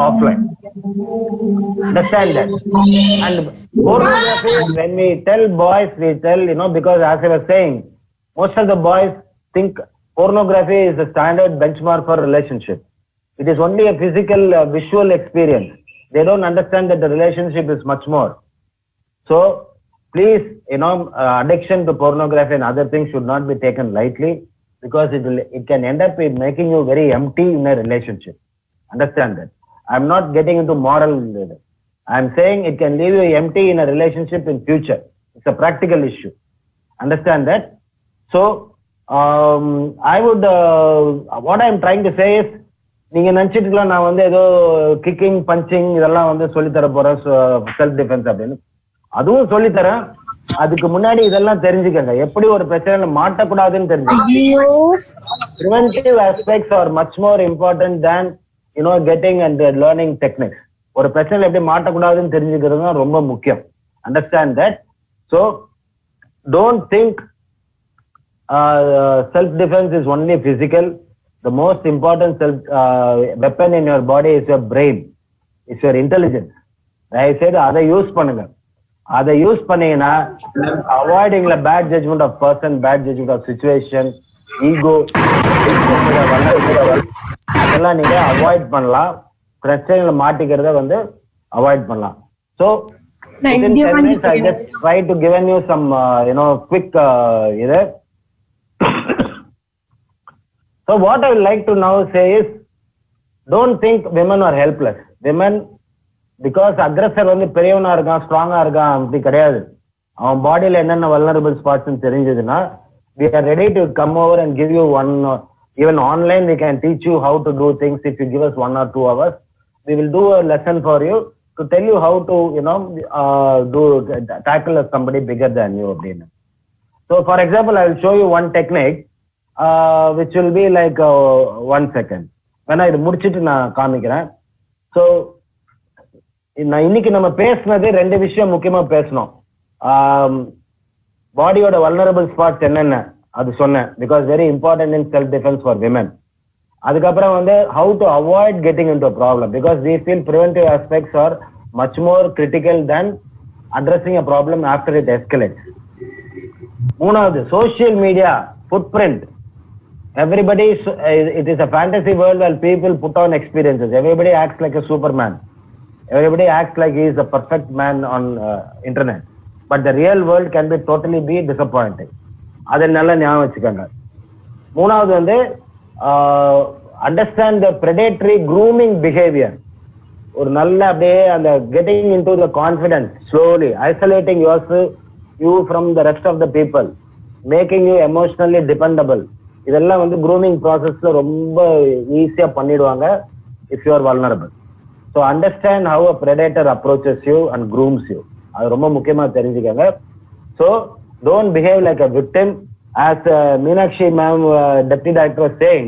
offline. Understand that? And pornography, when we tell boys, we tell, because as I was saying, most of the boys think pornography is the standard benchmark for relationship. It is only a physical, visual experience. They don't understand that the relationship is much more. So, please, addiction to pornography and other things should not be taken lightly, because it can end up making you very empty in a relationship. Understand that? I'm not getting into moral. I'm saying it can leave you empty in a relationship in future. It's a practical issue. Understand that? So, I would, what I'm trying to say is, நீங்க நினைச்சிட்டுலாம் நான் வந்து ஏதோ kicking punching இதெல்லாம் வந்து சொல்லித்தர போறேன் self defence அப்படின்னு. அதுவும் சொல்லித்தரேன். அதுக்கு முன்னாடி இதெல்லாம் தெரிஞ்சுக்கங்க, எப்படி ஒரு பிரச்சனையில மாட்டக்கூடாதுன்னு தெரிஞ்சுக்கங்க. Preventive aspects are much more important than getting and learning techniques. ஒரு பிரச்சனையில எப்படி மாட்டக்கூடாதுன்னு தெரிஞ்சுக்கிறது தான் ரொம்ப முக்கியம். Understand that? So don't think self defense is only physical. The most important weapon in your body is your brain. It's your intelligence. I said அதை use பண்ணுங்க. அதை யூஸ் பண்ணீங்கன்னா avoiding bad judgement of person, bad judgement of situation, ego, அதெல்லாம் நீங்க avoid பண்ணலாம். பிரச்சனைகளை மாட்டிக்கிறத வந்து அவாய்ட் பண்ணலாம். So within 10 minutes I just try to given you some quick இது. So what I would like to now say is, don't think women are helpless. Women because aggressor வந்து பெரியவனா இருக்கான், ஸ்ட்ராங்கா இருக்கான் அப்படி கிடையாது. அவன் பாடியில என்னென்ன வல்னரபிள் ஸ்பாட்ஸ் தெரிஞ்சதுன்னா, we are ready to come over and give you one, even online we can teach you how to do things. If you give us 1 or 2 hours, we will do a lesson for you to tell you how to, tackle somebody bigger than you. So for example, I will show you one technique, which will be like 1 second. when I முடிச்சிட்டு நான் காமிக்கிறேன். So இன்னைக்கு நம்ம பேசுனது 2 விஷயம் முக்கியமா பேசணும். பாடியோட வல்னரபிள் ஸ்பாட்ஸ் என்னென்ன அது சொன்னேன், because very important in self defence for women. அதுக்கப்புறம் வந்து how to avoid getting in to problem, because we feel preventive aspects are much more critical than addressing a problem after it escalates. மூணாவது, social media footprint. Everybody, it is a fantasy world where people put on experiences. Everybody acts like a superman. Everybody acts like he is a perfect man on internet. But the real world can be totally be disappointing. அதை நல்லா ஞாபகம் வச்சுக்கோங்க. மூணாவது வந்து understand the predatory grooming behavior. ஒரு நல்ல அப்படியே அந்த getting into the confidence, slowly isolating you from the rest of the people, making you emotionally dependable. இதெல்லாம் வந்து grooming processல ரொம்ப ஈஸியா பண்ணிடுவாங்க if you are vulnerable. So understand how a predator approaches you and grooms you. அது ரொம்ப முக்கியமா தெரிஞ்சுக்கங்க. So don't behave like a victim. As Meenakshi ma'am, deputy director, was saying,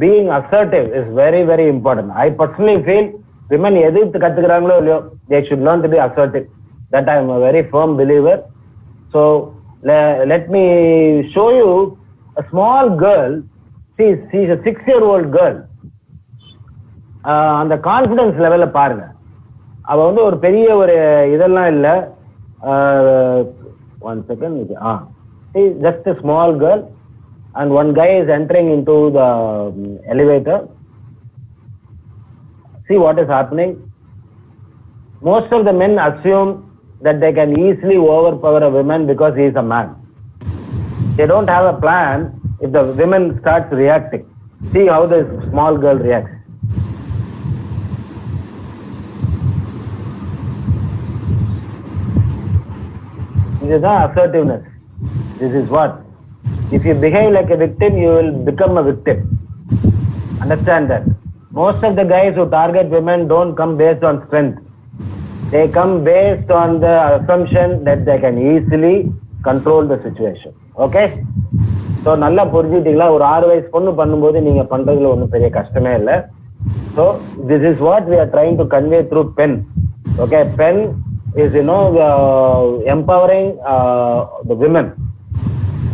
being assertive is very very important. I personally feel women எதிர்த்து கத்துக்கிறாங்களோ இல்லையோ, they should learn to be assertive. That I am a very firm believer. So let me show you a small girl. She's a 6-year-old girl. அந்த confidence லெவல்ல பாருங்க. அவ வந்து ஒரு பெரிய ஒரு இதெல்லாம் இல்ல. 1 second. She's just a small girl and one guy is entering into the elevator. See what is happening. Most of the men assume that they can easily overpower a woman because he is a man. They don't have a plan if the women starts reacting. See how this small girl reacts. This is not assertiveness. This is what? If you behave like a victim, you will become a victim. Understand that. Most of the guys who target women don't come based on strength. They come based on the assumption that they can easily control the situation. Okay? So நல்லா புரிஞ்சுட்டீங்களா? ஒரு 6 வயசு பொண்ணு பண்ணும்போது நீங்க பண்றதுல ஒன்றும் பெரிய கஷ்டமே இல்லை. So this is what we are trying to convey through pen. Okay? Pen is empowering the women.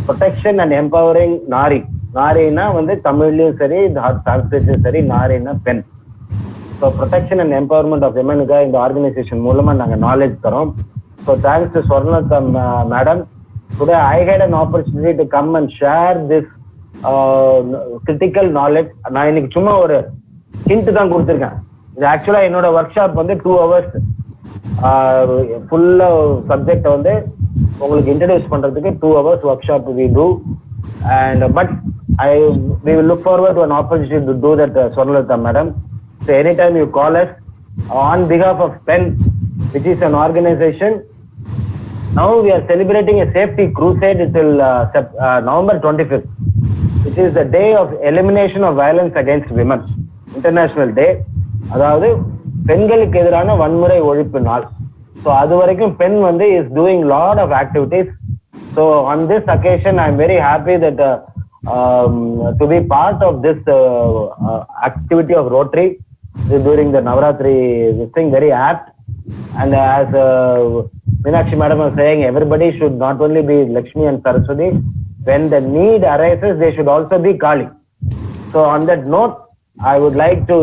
Protection and empowering Nari. Narina வந்து தமிழ்லயும் சரி, சான்ஸ்கிரிட்லயும் சரி, நாரினா பெண். So protection and empowerment of women இந்த ஆர்கனைசேஷன் மூலமா நாங்க நாலேஜ் தரோம். So thanks to Swarnalata madam, today I had an opportunity to come and share this critical knowledge. நான் இன்னைக்கு சும்மா ஒரு ஹிண்ட் தான் கொடுத்துருக்கேன். இது ஆக்சுவலா என்னோட ஒர்க் ஷாப் வந்து 2 hours ஃபுல்லா சப்ஜெக்ட் வந்து உங்களுக்கு இன்ட்ரடியூஸ் பண்றதுக்கு 2 hours work shop we do. And but we will look forward to an opportunity to do that, Swarnalata madam. So anytime you call us on behalf of PEN, which is an organization, now we are celebrating a safety crusade till November 25th, which is the day of elimination of violence against women, international day. அதாவது பெண்களுக்கு எதிரான வன்முறை ஒழிப்பு நாள். So அது வரைக்கும் பெண் வந்து is doing lot of activities. So on this occasion I am very happy that to be part of this activity of Rotary during the Navaratri. This thing very apt. And as Meenakshi madam was saying, everybody should not only be Lakshmi and Saraswati. When the need arises, they should also be Kali. So on that note, I would like to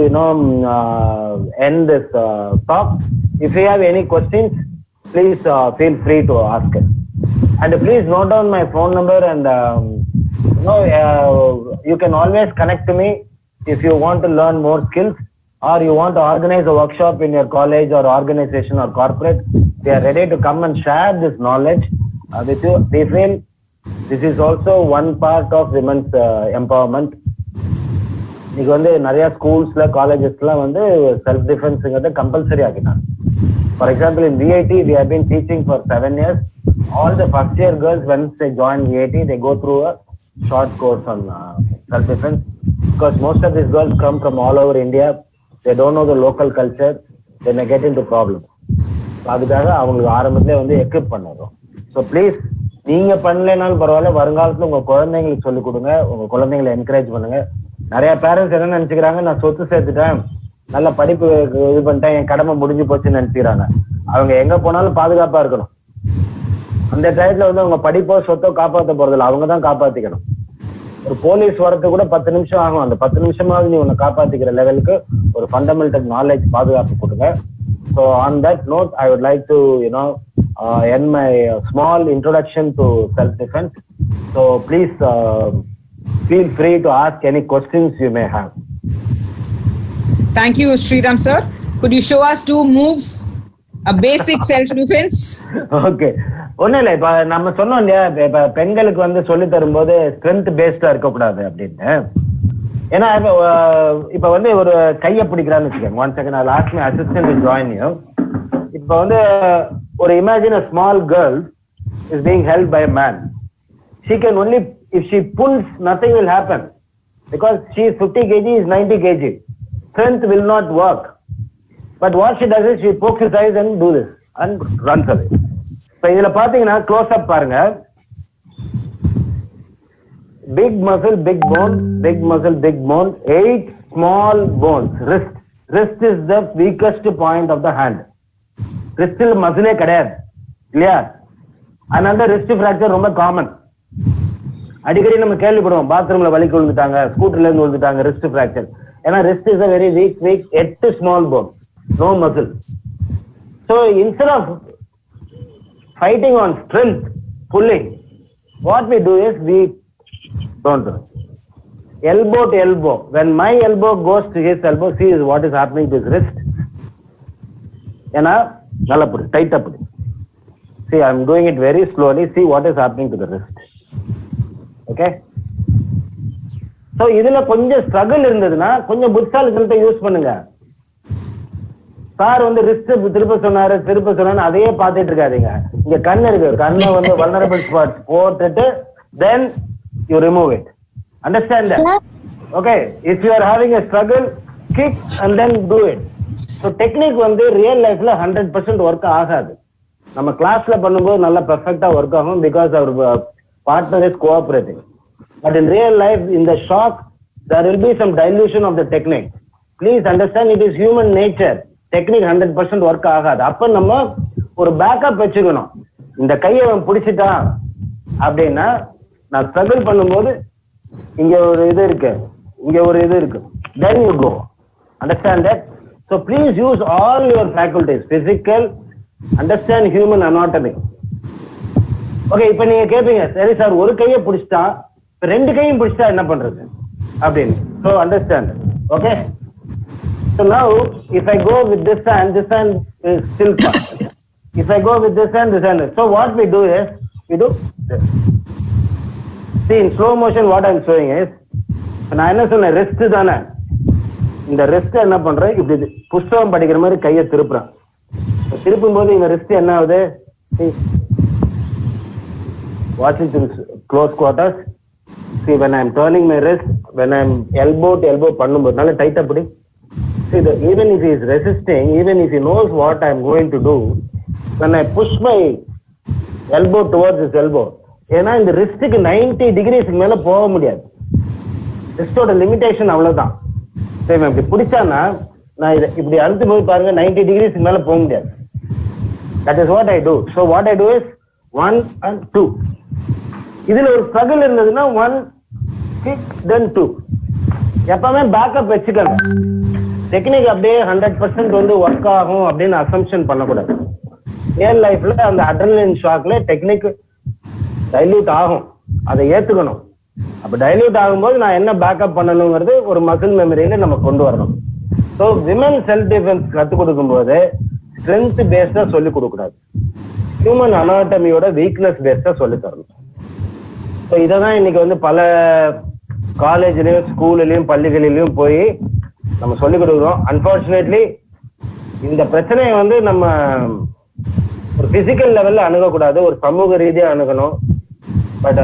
end this talk. If you have any questions, please feel free to ask us. And please note down my phone number, and you can always connect to me if you want to learn more skills, or you want to organize a workshop in your college or organization or corporate. We are ready to come and share this knowledge with you. We feel this is also one part of women's empowerment. இன்னைக்கு வந்து நிறைய ஸ்கூல்ஸ்ல காலேஜஸ்ல வந்து self டிஃபென்ஸ்ங்கிறத compulsory ஆக்கிட்டாங்க. For example in VIT we have been teaching for 7 years. All the first year girls when they join VIT they go through a short course on self defense because most of these girls come from all over India. They don't know the local culture. Then they get into problems. அதுக்காக அவங்களுக்கு ஆரம்பத்திலே வந்து equip பண்ணுறோம். So please நீங்க பண்ணலைனாலும் பரவாயில்ல, வருங்காலத்துல உங்க குழந்தைங்களுக்கு சொல்லிக் கொடுங்க, உங்க குழந்தைங்களை என்கரேஜ் பண்ணுங்க. நிறைய பேரண்ட்ஸ் என்ன நினைச்சுக்கிறாங்க, நான் சொத்து சேர்த்துட்டேன், நல்ல படிப்பு இது பண்ணிட்டேன், என் கடமை முடிஞ்சு போச்சுன்னு நினைச்சுக்கிறாங்க. அவங்க எங்க போனாலும் பாதுகாப்பா இருக்கணும். அந்த டயத்துல வந்து அவங்க படிப்போ சொத்தோ காப்பாற்ற போறதில்ல, அவங்க தான் காப்பாத்திக்கணும். ஒரு போலீஸ் வரத்துக்கு கூட 10 நிமிஷம் ஆகும். அந்த 10 நிமிஷமாவது நீ உன்னை காப்பாத்திக்கிற லெவலுக்கு ஒரு ஃபண்டமெண்டல் நாலேஜ் பாதுகாப்பு கொடுங்க. So on that note, I would like to, end my small introduction to self-defense. So please feel free to ask any questions you may have. Thank you, SreeRam sir. Could you show us 2 moves, a basic self-defense? Okay. ஒன்றும் இல்லை, இப்போ நம்ம சொன்னோம் இல்லையா, இப்போ பெண்களுக்கு வந்து சொல்லி தரும்போது ஸ்ட்ரென்த் பேஸ்டா இருக்கக்கூடாது அப்படின்னு. ஏன்னா இப்ப வந்து ஒரு கையை பிடிக்கிறான்னு வச்சுக்கோங்க. 1 second, I'll ask my assistant to join you. இப்ப வந்து ஒரு imagine a small girl is being held by a man. She can only, if she pulls, nothing will happen because she is 50 kg, is 90 kg. Strength will not work. But what she does is she pokes his eyes and do this and runs away. So இதுல பாத்தீங்கன்னா close up பாருங்க. Big muscle, big bone, big muscle, big bone, 8 small bones. Wrist is the weakest point of the hand. Wrist muscle கிடையாது இல்லையா? அதனால wrist fracture ரொம்ப common. அடிக்கடி நம்ம கேள்விப்படுவோம், பாத்ரூம்ல வலிக்கு விழுந்துட்டாங்க, ஸ்கூட்டர்ல இருந்து விழுந்துட்டாங்க, wrist fracture. ஏன்னா wrist is a very weak 8 small bone, no muscle. So instead of fighting on strength, pulling, what we do is we don't do. Elbow to elbow. When my elbow goes to his elbow, see what is happening to his wrist. Ena nalla put tight up. See, I am doing it very slowly. See what is happening to the wrist. Okay? So idhula konja struggle irundaduna konja புத்தாலித்தனத்தை use பண்ணுங்க. Sir வந்து wrist திருப்ப சொன்னாரு அதையே பார்த்துட்டு இருக்காதீங்க. இங்க கண்ணு இருக்கு, கண்ணை வந்து வல்னரபிள் ஸ்பாட்ஸ் போட்டுட்டு then you remove it. Understand that? Sir? Okay, if you are having a struggle, kick and then do it. So technique வந்து real lifeல 100% work ஆகாது. நம்ம கிளாஸ்ல பண்ணும்போது நல்லா பெர்ஃபெக்ட்டா ஒர்க் ஆகும் because our partner is cooperating. But in real life, in the shock, there will be some dilution of the technique. Please understand, it is human nature. Technique 100% work ஆகாது. அப்ப நம்ம ஒரு பேக்கப் வச்சுக்கணும். இந்த கையை அவன் பிடிச்சிட்டான் அப்படின்னா நான் ஸ்ட்ரகிள் பண்ணும்போது இங்க ஒரு இது இருக்கு, இங்க ஒரு இது இருக்கு, then you go. Understand that? So please use all your faculties, physical, understand human anatomy. Okay, இப்ப நீங்க கேட்பீங்க, சரி சார் ஒரு கையை பிடிச்சிட்டா ரெண்டு கையும் பிடிச்சிட்டா என்ன பண்றது அப்படின்னு. So understand. Okay? So now if I go with this hand is still fast. If I go with this hand. So what we do is we do this. See, in slow motion what I am showing is, நான் என்ன சொன்னேன், rest தானே, இந்த rest என்ன பண்றேன், இப்படி புஸ்தகம் படிக்கிற மாதிரி கையை திருப்புறேன். திருப்பும் போது இந்த ரெஸ்ட் என்ன ஆகுது, watching to close quarters. See, when I am turning my wrist, when I am elbow to elbow பண்ணும்போது நல்ல டைட்டா பிடி. See, even if he is resisting, even if he knows what I am going to do, when I push my elbow towards his elbow, ஏன்னா இந்த ரிஸ்டுக்கு 90 டிகிரிஸ்க்கு மேல போக முடியாது. ரிஸ்டோட limitation அவ்வளவுதான். சரி, இப்படி பிடிச்சானா நான் இதை இப்படி அழுத்து போய் பாருங்க, 90 டிகிரிஸ்க்கு மேல போக முடியாது. That is what I do. So what I do is 1 and 2. இதுல ஒரு ஸ்ட்ரகிள் இருந்ததுன்னா 1 kick then 2. எப்பவுமே பேக்கப் வச்சுக்கங்க. டெக்னிக் அப்படியே 100% வந்து ஒர்க் ஆகும் அப்படின்னு அசம்ஷன் பண்ணக்கூடாது. ரியல் லைஃப்ல அந்த அட்ரினலின் ஷாக்ல டெக்னிக் டைல்யூட் ஆகும், அதை ஏத்துக்கணும். அப்ப டைல்யூட் ஆகும்போது நான் என்ன பேக்கப் பண்ணணுங்கிறது ஒரு மசில் மெமரியில நம்ம கொண்டு வரணும். ஸோ விமன் செல்ஃப் டிஃபென்ஸ் கற்றுக் கொடுக்கும் போது ஸ்ட்ரென்த் பேஸ்டா சொல்லி கொடுக்க கூடாது, ஹியூமன் அனாட்டமியோட வீக்னஸ் பேஸ்டா சொல்லி தரணும். ஸோ இதை தான் இன்னைக்கு வந்து பல காலேஜ்லயும் ஸ்கூல்லையும் பள்ளிகளிலையும் போய் நம்ம சொல்லிக் கொடுக்குறோம். அன்பார்ச்சுனேட்லி இந்த பிரச்சனையை வந்து நம்ம ஒரு பிசிக்கல் லெவல்ல அணுகக்கூடாது, ஒரு சமூக ரீதியா அணுகணும். பட்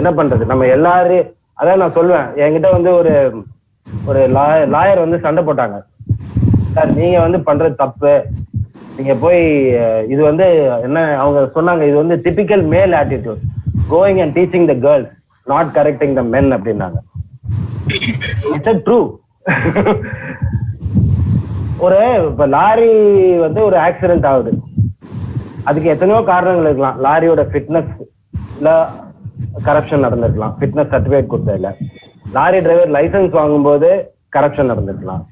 என்ன பண்றது, நம்ம எல்லாரும் அதான் நான் சொல்லுவேன். என்கிட்ட வந்து ஒரு லாயர் வந்து சண்டை போட்டாங்க. சார் நீங்க வந்து பண்றது தப்பு, நீங்க போய் இது வந்து என்ன அவங்க சொன்னாங்க, இது வந்து typical male attitude, going and teaching the girls not correcting the men அப்படின்னாங்க. It's true. இப்ப லாரி வந்து ஒரு ஆக்சிடென்ட் ஆகுது, அதுக்கு எத்தனையோ காரணங்கள் இருக்கலாம். லாரியோட ஃபிட்னஸ் இல்ல கரப்ஷன் நடந்திருக்கலாம், ஃபிட்னஸ் சர்டிபிகேட் கொடுத்ததில்ல. லாரி டிரைவர் லைசன்ஸ் வாங்கும்போது கரப்ஷன் நடந்திருக்கலாம்,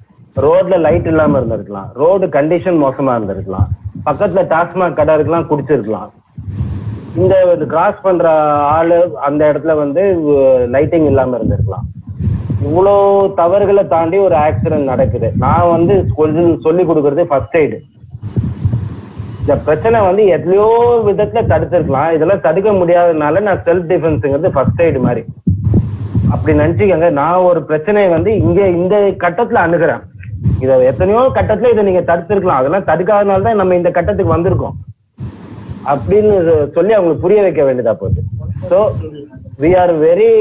ரோட்ல லைட் இல்லாம இருந்திருக்கலாம், ரோடு கண்டிஷன் மோசமா இருந்திருக்கலாம், பக்கத்துல டாஸ்மாக் கடை இருக்கலாம், குடிச்சிருக்கலாம். இந்த கிராஸ் பண்ற ஆளு அந்த இடத்துல வந்து லைட்டிங் இல்லாம இருந்திருக்கலாம். இவ்வளோ தவறுகளை தாண்டி ஒரு ஆக்சிடென்ட் நடக்குது. நான் வந்து சொல்லி கொடுக்கறது ஃபர்ஸ்ட் எய்டு. இந்த பிரச்சனை வந்து எத்தனையோ விதத்துல தடுத்திருக்கலாம், இதெல்லாம் தடுக்க முடியாததுனால நான் செல்ஃப் டிஃபென்ஸுங்கிறது ஃபர்ஸ்ட் எய்டு மாதிரி அப்படி நினைச்சுக்கங்க. நான் ஒரு பிரச்சனையை வந்து இங்க இந்த கட்டத்துல அணுகிறேன். இதை எத்தனையோ கட்டத்துல இதை நீங்க தடுத்திருக்கலாம், அதெல்லாம் தடுக்காதனால தான் நம்ம இந்த கட்டத்துக்கு வந்திருக்கோம் அப்படின்னு சொல்லி அவங்களுக்கு புரிய வைக்க வேண்டியதா போகுது. So we are very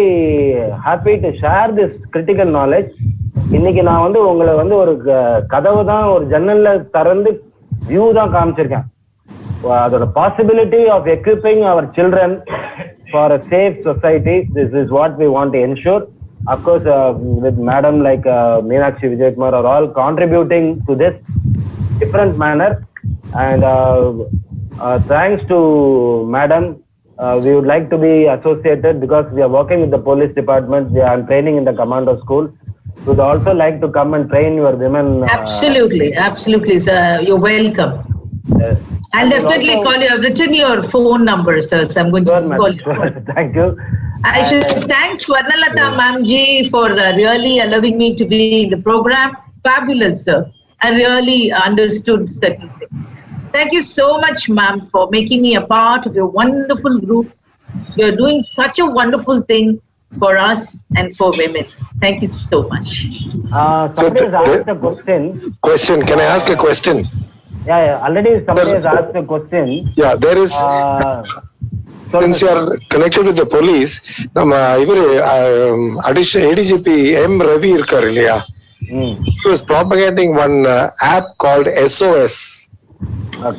happy to share this critical knowledge. இன்னைக்கு நான் வந்து உங்களை வந்து ஒரு கதவு தான், ஒரு ஜன்னல்ல திறந்து வியூ தான் காமிச்சிருக்கேன். அதோட possibility of equipping our children for a safe society, this is what we want to ensure. Of course, with Madam like Meenakshi Vijaykumar are all contributing to this different manner, and thanks to Madam, we would like to be associated because we are working with the police department. We are training in the commando school. We would also like to come and train your women. Absolutely, sir. You're welcome. I'll definitely call you. I've written your phone number, sir. So I'm going to call you. Thank you. I should thank Swarnalatha ma'am ji for really allowing me to be in the program. Fabulous, sir. I really understood certain things. Thank you so much, ma'am, for making me a part of your wonderful group. You're doing such a wonderful thing for us and for women. Thank you so much. Somebody has asked a question. Can I ask a question? Yeah. Already somebody has asked a question. Yeah, there is... Since you are connected with the police, additional ADGP M. Ravi irkar illaya. He was propagating one app called SOS.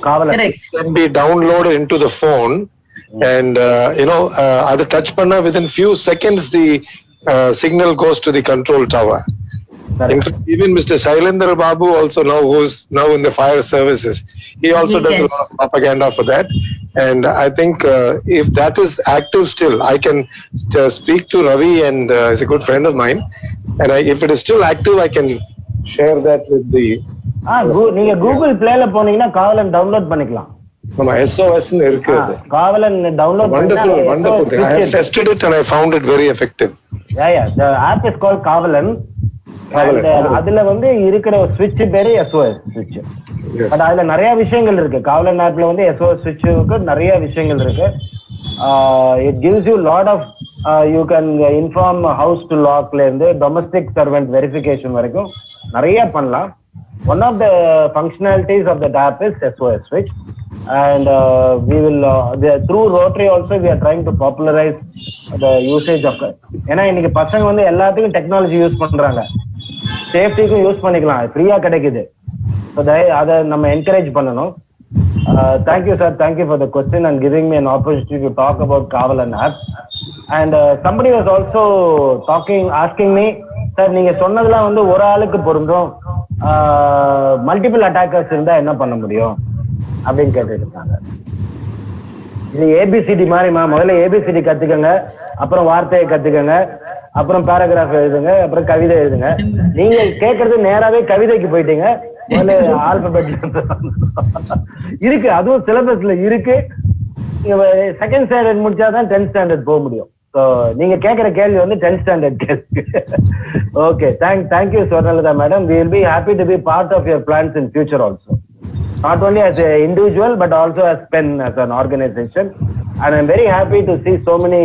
Correct. It can be downloaded into the phone, and adu touch panna within few seconds the signal goes to the control tower. In fact, even Mr. Shailendra Babu also now, who's now in the fire services, he also does a lot of propaganda for that. And I think if that is active still, I can speak to Ravi, and he's a good friend of mine. And if it is still active, I can share that with the... நீங்க Google பிளேல போனீங்கன்னா காவலன் download பண்ணிக்கலாம். நம்ம SOS னு இருக்கு. காவலன் download பண்ணா wonderful thing. I have tested it and I found it very effective. Yeah. The app is called காவலன். அதுல வந்து இருக்கிற ஸ்விட்ச் பேரு SOS ஸ்விட்ச். பட் அதுல நிறைய விஷயங்கள் இருக்கு. காவலன் ஆப்ல வந்து SOS ஸ்விட்சுக்கு நிறைய விஷயங்கள் இருக்கு. It gives you lot of you can inform house to lockல இருந்து domestic servant verification வரைக்கும் நிறைய பண்ணலாம். One of the functionalities of the app is SOS switch, and we will through Rotary also we are trying to popularize the usage of it. ஏன்னா இன்னைக்கு பசங்க வந்து எல்லாத்துக்கும் technology use பண்றாங்க, சேஃப்டிக்கும் யூஸ் பண்ணிக்கலாம், ஃப்ரீயா கிடைக்குது. அதை நம்ம என்கரேஜ் பண்ணணும். Thank you, sir. Thank you for the question and giving me an opportunity to talk about Kavalan app. And somebody was also asking me, sir, நீங்க சொன்னதெல்லாம் வந்து ஒரு ஆளுக்கு பொருந்தும், மல்டிபிள் அட்டாக்கர்ஸ் இருந்தா என்ன பண்ண முடியும் அப்படின்னு கேட்டுட்டு இருக்காங்க. இது ஏபிசிடி மாதிரிமா, முதல்ல ஏபிசிடி கத்துக்கங்க, அப்புறம் வார்த்தையை கத்துக்கங்க, அப்புறம் பேராகிராஃப் எழுதுங்க, அப்புறம் கவிதை எழுதுங்க. நீங்க கேட்கறது நேராவே கவிதைக்கு போயிட்டீங்க. ஆல்பபெட் இருக்கு, அதுவும் சிலபஸ்ல இருக்கு. செகண்ட் ஸ்டாண்டர்ட் முடிச்சாதான் 10th ஸ்டாண்டர்ட் போக முடியும். ஸோ நீங்க கேட்கிற கேள்வி வந்து 10th ஸ்டாண்டர்ட் கேள்வி. Okay, thank you Swarnalatha madam. We will be happy to be part of your plans in future also. Not only as an individual but also as PEN, as an organization. And I'm very happy to see so many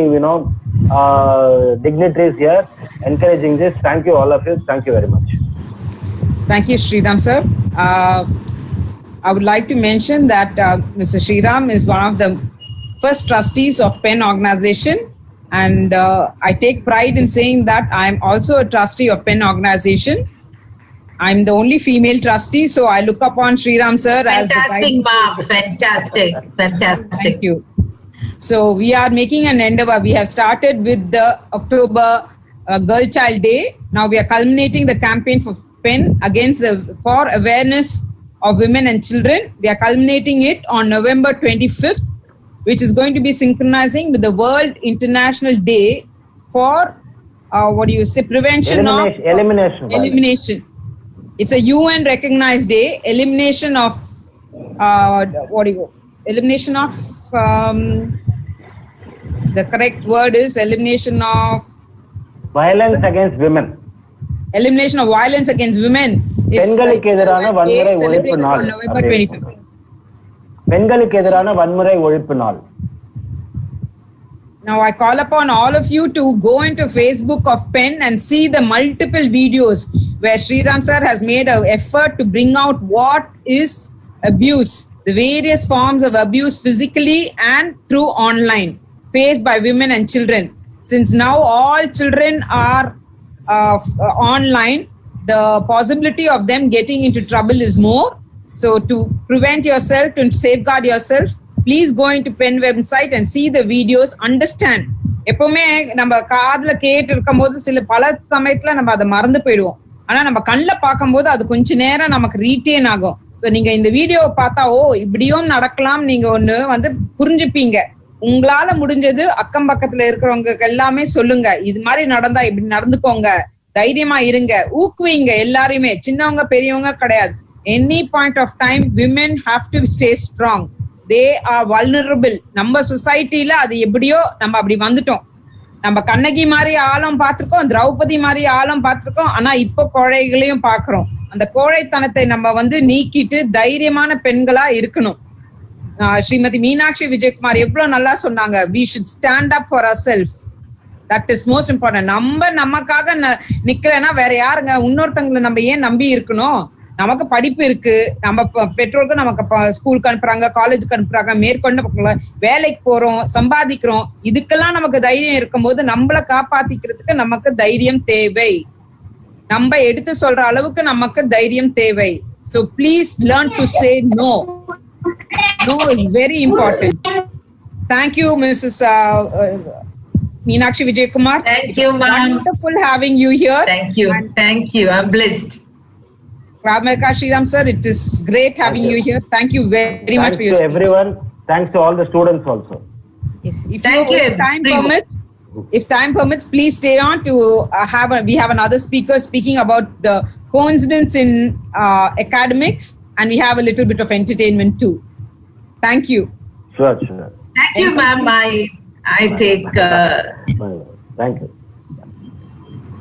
dignitaries here encouraging this. Thank you all of you. Thank you very much. Thank you, SreeRam sir. I would like to mention that Mr. SreeRam is one of the first trustees of PEN organization, and I take pride in saying that I am also a trustee of PEN organization. I'm the only female trustee, so I look upon SreeRam sir as the Fantastic, ma'am. Fantastic. Fantastic. Thank you. So we are making an endeavor. We have started with the October Girl Child Day. Now we are culminating the campaign for PEN for awareness of women and children. We are culminating it on November 25th, which is going to be synchronizing with the World International Day for prevention of elimination. It's a UN recognized day, elimination of the correct word is elimination of violence against women. Elimination of violence against women is பெண்களுக்கு எதிரான வன்முறை ஒழிப்பு நாள். on November 25th. பெண்களுக்கு எதிரான வன்முறை ஒழிப்பு நாள். Now I call upon all of you to go into Facebook of PEN and see the multiple videos where SreeRam sir has made an effort to bring out what is abuse, the various forms of abuse physically and through online faced by women and children. Since now all children are online, the possibility of them getting into trouble is more. So to prevent yourself, to safeguard yourself, please go into PEN website and see the videos, understand. எப்பவுமே நம்ம காதுல கேட்டு இருக்கும் போது பல சமயத்துல நம்ம அதை மறந்து போயிடுவோம். ஆனா நம்ம கண்ணுல பார்க்கும்போது அது கொஞ்ச நேரம் நமக்கு ரீட்டெயின் ஆகும். ஸோ நீங்க இந்த வீடியோவை பார்த்தா இப்படியும் நடக்கலாம், நீங்க ஒண்ணு புரிஞ்சுப்பீங்க. உங்களால முடிஞ்சது அக்கம் பக்கத்துல இருக்கிறவங்க எல்லாமே சொல்லுங்க, இது மாதிரி நடந்தா இப்படி நடந்துக்கோங்க, தைரியமா இருங்க, ஊக்குவீங்க எல்லாரையுமே, சின்னவங்க பெரியவங்க கிடையாது. Any point of time, women have to stay strong. They are vulnerable. நம்ம சொசைட்டில அது எப்படியோ நம்ம அப்படி வந்துட்டோம். நம்ம கண்ணகி மாதிரி ஆழம் பார்த்திருக்கோம், திரௌபதி மாதிரி ஆழம் பார்த்திருக்கோம். ஆனா இப்ப கோழைகளையும் பாக்குறோம். அந்த கோழைத்தனத்தை நம்ம நீக்கிட்டு தைரியமான பெண்களா இருக்கணும். ஸ்ரீமதி மீனாட்சி விஜயகுமார் எவ்வளவு நல்லா சொன்னாங்க, we should stand up for ourselves. That is most important. நமக்காக நிக்கலன்னா வேற யாருங்க? இன்னொருத்தங்களை நம்ம ஏன் நம்பி இருக்கணும்? நமக்கு படிப்பு இருக்கு, நம்ம பெற்றோருக்கு நமக்கு ஸ்கூலுக்கு அனுப்புறாங்க, காலேஜுக்கு அனுப்புறாங்க, மேற்கொண்டு வேலைக்கு போறோம், சம்பாதிக்கிறோம். இதுக்கெல்லாம் நமக்கு தைரியம் இருக்கும் போது நம்மளை காப்பாத்திக்கிறதுக்கு நமக்கு தைரியம் தேவை. நம்ம எடுத்து சொல்ற அளவுக்கு நமக்கு தைரியம் தேவை. So please learn to say no. No is very important. Thank you, Mrs. Meenakshi Vijayakumar. Thank you, ma'am. Wonderful having you here. Thank you. Thank you. I'm blessed. KravMaga SreeRam sir, it is great having you here. Thank you very much for your speech. Thanks to everyone. Thanks to all the students also. Yes. If time permits, please stay on to we have another speaker speaking about the coincidence in academics, and we have a little bit of entertainment too. Thank you. Sure. Thank you, ma'am. I take thank you.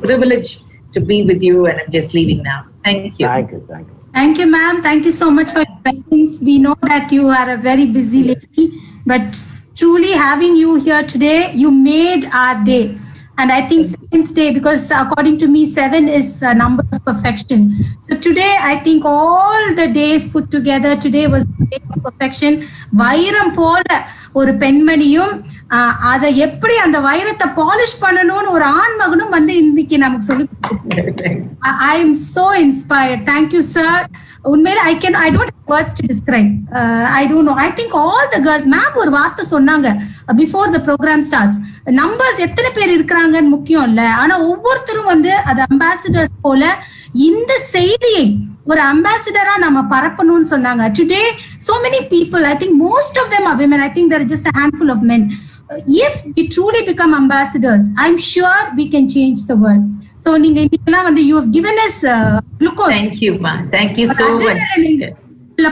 Privilege to be with you, and I'm just leaving now. Thank you. Thank you, ma'am. Thank you so much for your presence. We know that you are a very busy lady, but truly having you here today, you made our day. And I think 7th day, because according to me, 7 is a number of perfection. So today, I think all the days put together, today was the day of perfection. வைரம் போல ஒரு பெண்மணியும் அதை எப்படி அந்த வைரத்தை polish பண்ணணும்னு ஒரு ஆண் மகனும் இன்னைக்கு நமக்கு சொல்லி I am so inspired. Thank you, sir. உண்மையில I don't have words to describe. I don't know. I think all the girls, ma'am ஒரு வார்த்தை சொன்னாங்க before the program starts. Numbers எத்தனை பேர் இருக்கிறாங்கன்னு முக்கியம் இல்ல, ஆனா ஒவ்வொருத்தரும் அது அம்பாசிடர்ஸ் போல இந்த செய்தியை ஒரு அம்பாசிடரா நம்ம பரப்பணும்னு சொன்னாங்க. Today, so many people, I think most of them are women. I think there are just a handful of men. If we truly become ambassadors, I'm sure we can change the world. So நீங்க இன்னைக்கு you have given us glucose. Thank you, ma. Thank you so much.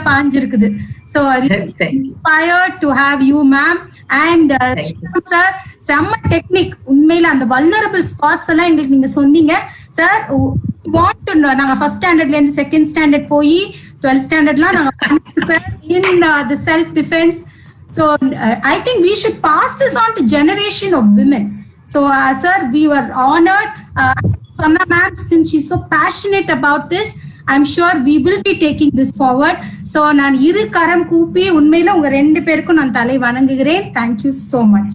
பாஞ்சிருக்குது. So inspired to have you, ma'am. And sir, செம்ம technique. உண்மையில அந்த vulnerable spots எல்லாம் எங்களுக்கு நீங்க சொன்னீங்க sir. want to know, நாங்க ஃபர்ஸ்ட் ஸ்டாண்டர்ட்ல இருந்து செகண்ட் ஸ்டாண்டர்ட் போய் 12th ஸ்டாண்டர்ட்லாம் நாங்க sir in the self defense. So I think we should pass this on to generation of women. So, sir, we were honored. Anna ma'am, since she's so passionate about this, I'm sure we will be taking this forward. So, நான் இரு கரம் கூப்பி உண்மையில உங்க ரெண்டு பேருக்கும் நான் தலை வணங்குகிறேன். Thank you so much.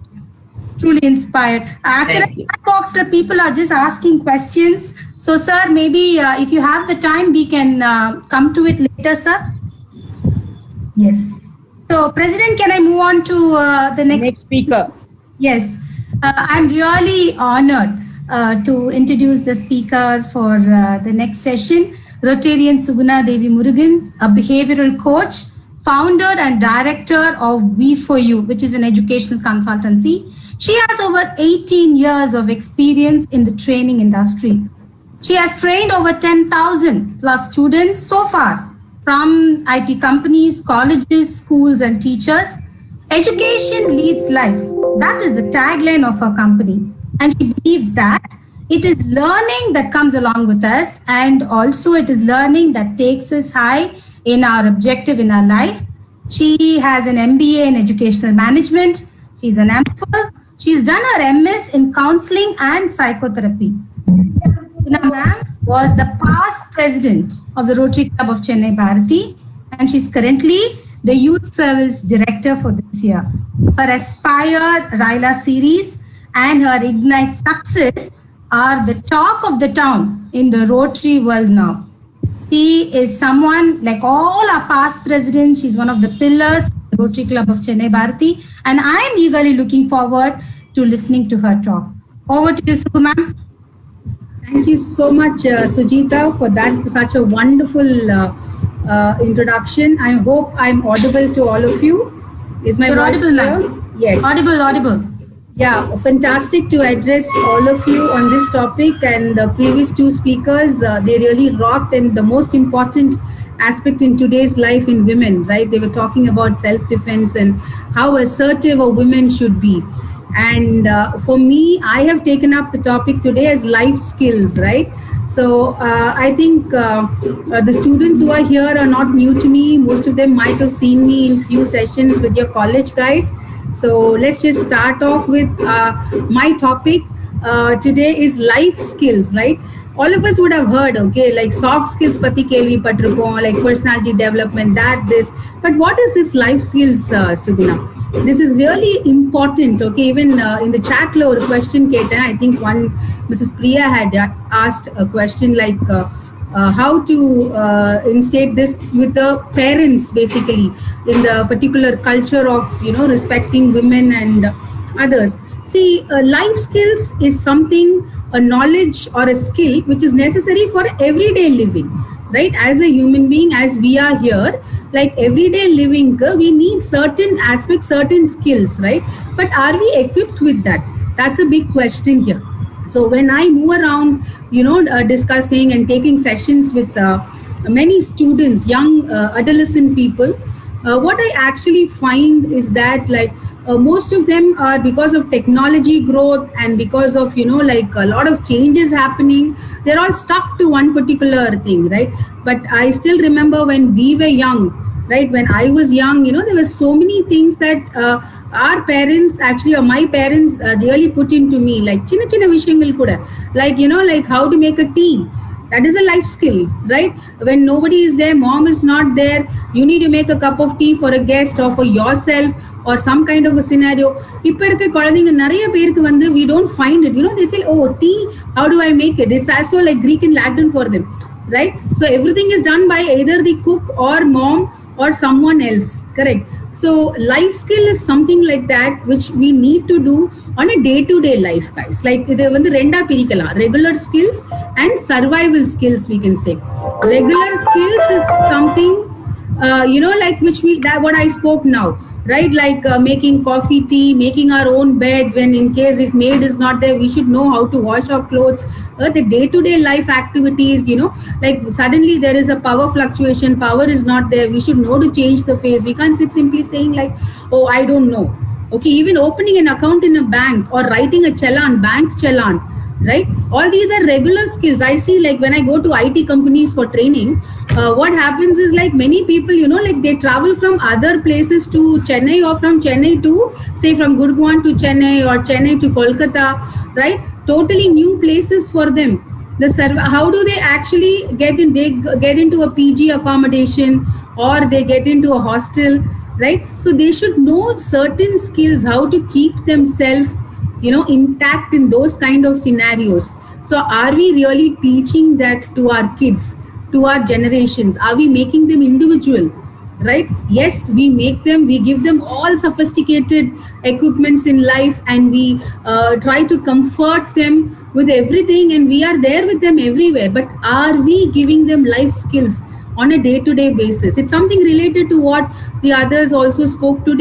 Truly inspired. Actually, chat box people are just asking questions. So, sir, maybe if you have the time, we can come to it later, sir. Yes. So, President, can I move on to the next speaker? Yes. I'm really honored to introduce the speaker for the next session, Rotarian Suguna Devi Murugan, a behavioral coach, founder and director of We4U, which is an educational consultancy. She has over 18 years of experience in the training industry. She has trained over 10,000 plus students so far from IT companies, colleges, schools, and teachers. Education leads life. That is the tagline of her company. And she believes that it is learning that comes along with us, and also it is learning that takes us high in our objective in our life. She has an MBA in educational management. She's an MPhil. She's done her MS in counseling and psychotherapy. Suguna ma'am was the past president of the Rotary Club of Chennai, Bharathi, and she's currently the youth service director for this year. Her Aspire Raila series and her Ignite success are the talk of the town in the Rotary world now. She is someone like all our past presidents. She's one of the pillars of the Rotary Club of Chennai, Bharathi, and I am eagerly looking forward to listening to her talk. Over to you, Sugu ma'am. Thank you so much, Sujita, for that such a wonderful introduction. I hope I'm audible to all of you. Is my You're voice audible, clear? ma'am. Yes. Audible. Yeah, fantastic to address all of you on this topic, and the previous two speakers, they really rocked, and the most important aspect in today's life in women, right? They were talking about self-defense and how assertive a woman should be. And for me, I have taken up the topic today as life skills, right? So I think the students who are here are not new to me. Most of them might have seen me in few sessions with your college guys. So let's just start off with my topic. Today is life skills, right? All of us would have heard, okay, like soft skills pati kelvi patrupom, like personality development, this. But what is this life skills, Suguna? This is really important, okay? Even in the chat low question, Keta, I think one Mrs. Priya had asked a question like how to instate this with the parents, basically, in the particular culture of, respecting women and others. See, life skills is something, a knowledge or a skill which is necessary for everyday living, right? As a human being, as we are here, like everyday living, we need certain aspects, certain skills, right? But are we equipped with that? That's a big question here. So when I move around, discussing and taking sessions with many students, young adolescent people, what I actually find is that most of them are, because of technology growth and because of a lot of changes happening, they're all stuck to one particular thing, right? But I still remember when we were young, right? When I was young, there were so many things that our parents actually, or my parents really put into me, like chinna vishayangal kuda, like how to make a tea. That is a life skill, right? When nobody is there, mom is not there, you need to make a cup of tea for a guest or for yourself or some kind of a scenario. We don't find it. They say, oh, tea, how do I make it? It's also like Greek and Latin for them, right? So everything is done by either the cook or mom or someone else, correct? So life skill is something like that which we need to do on a day-to-day life, guys. Like regular skills and survival skills, we can say. Regular skills is something what I spoke now, right? Like making coffee, tea, making our own bed, when in case if maid is not there, we should know how to wash our clothes. The day-to-day life activities, like suddenly there is a power fluctuation, power is not there, we should know to change the phase. We can't sit simply saying like, oh, I don't know. Okay, even opening an account in a bank or writing a challan, bank challan, right? All these are regular skills. I see, like when I go to IT companies for training, what happens is like many people, like they travel from other places to Chennai, or from Chennai to, say, from Gurgaon to Chennai, or Chennai to Kolkata, right? Totally new places for them. How do they actually get in? They get into a PG accommodation, or they get into a hostel, right? So they should know certain skills, how to keep themselves, intact in those kind of scenarios. So are we really teaching that to our kids, to our generations? Are we making them individual? Right? Yes, we give them all sophisticated equipments in life, and we try to comfort them with everything, and we are there with them everywhere. But are we giving them life skills on a day-to-day basis? It's something related to what the others also spoke today.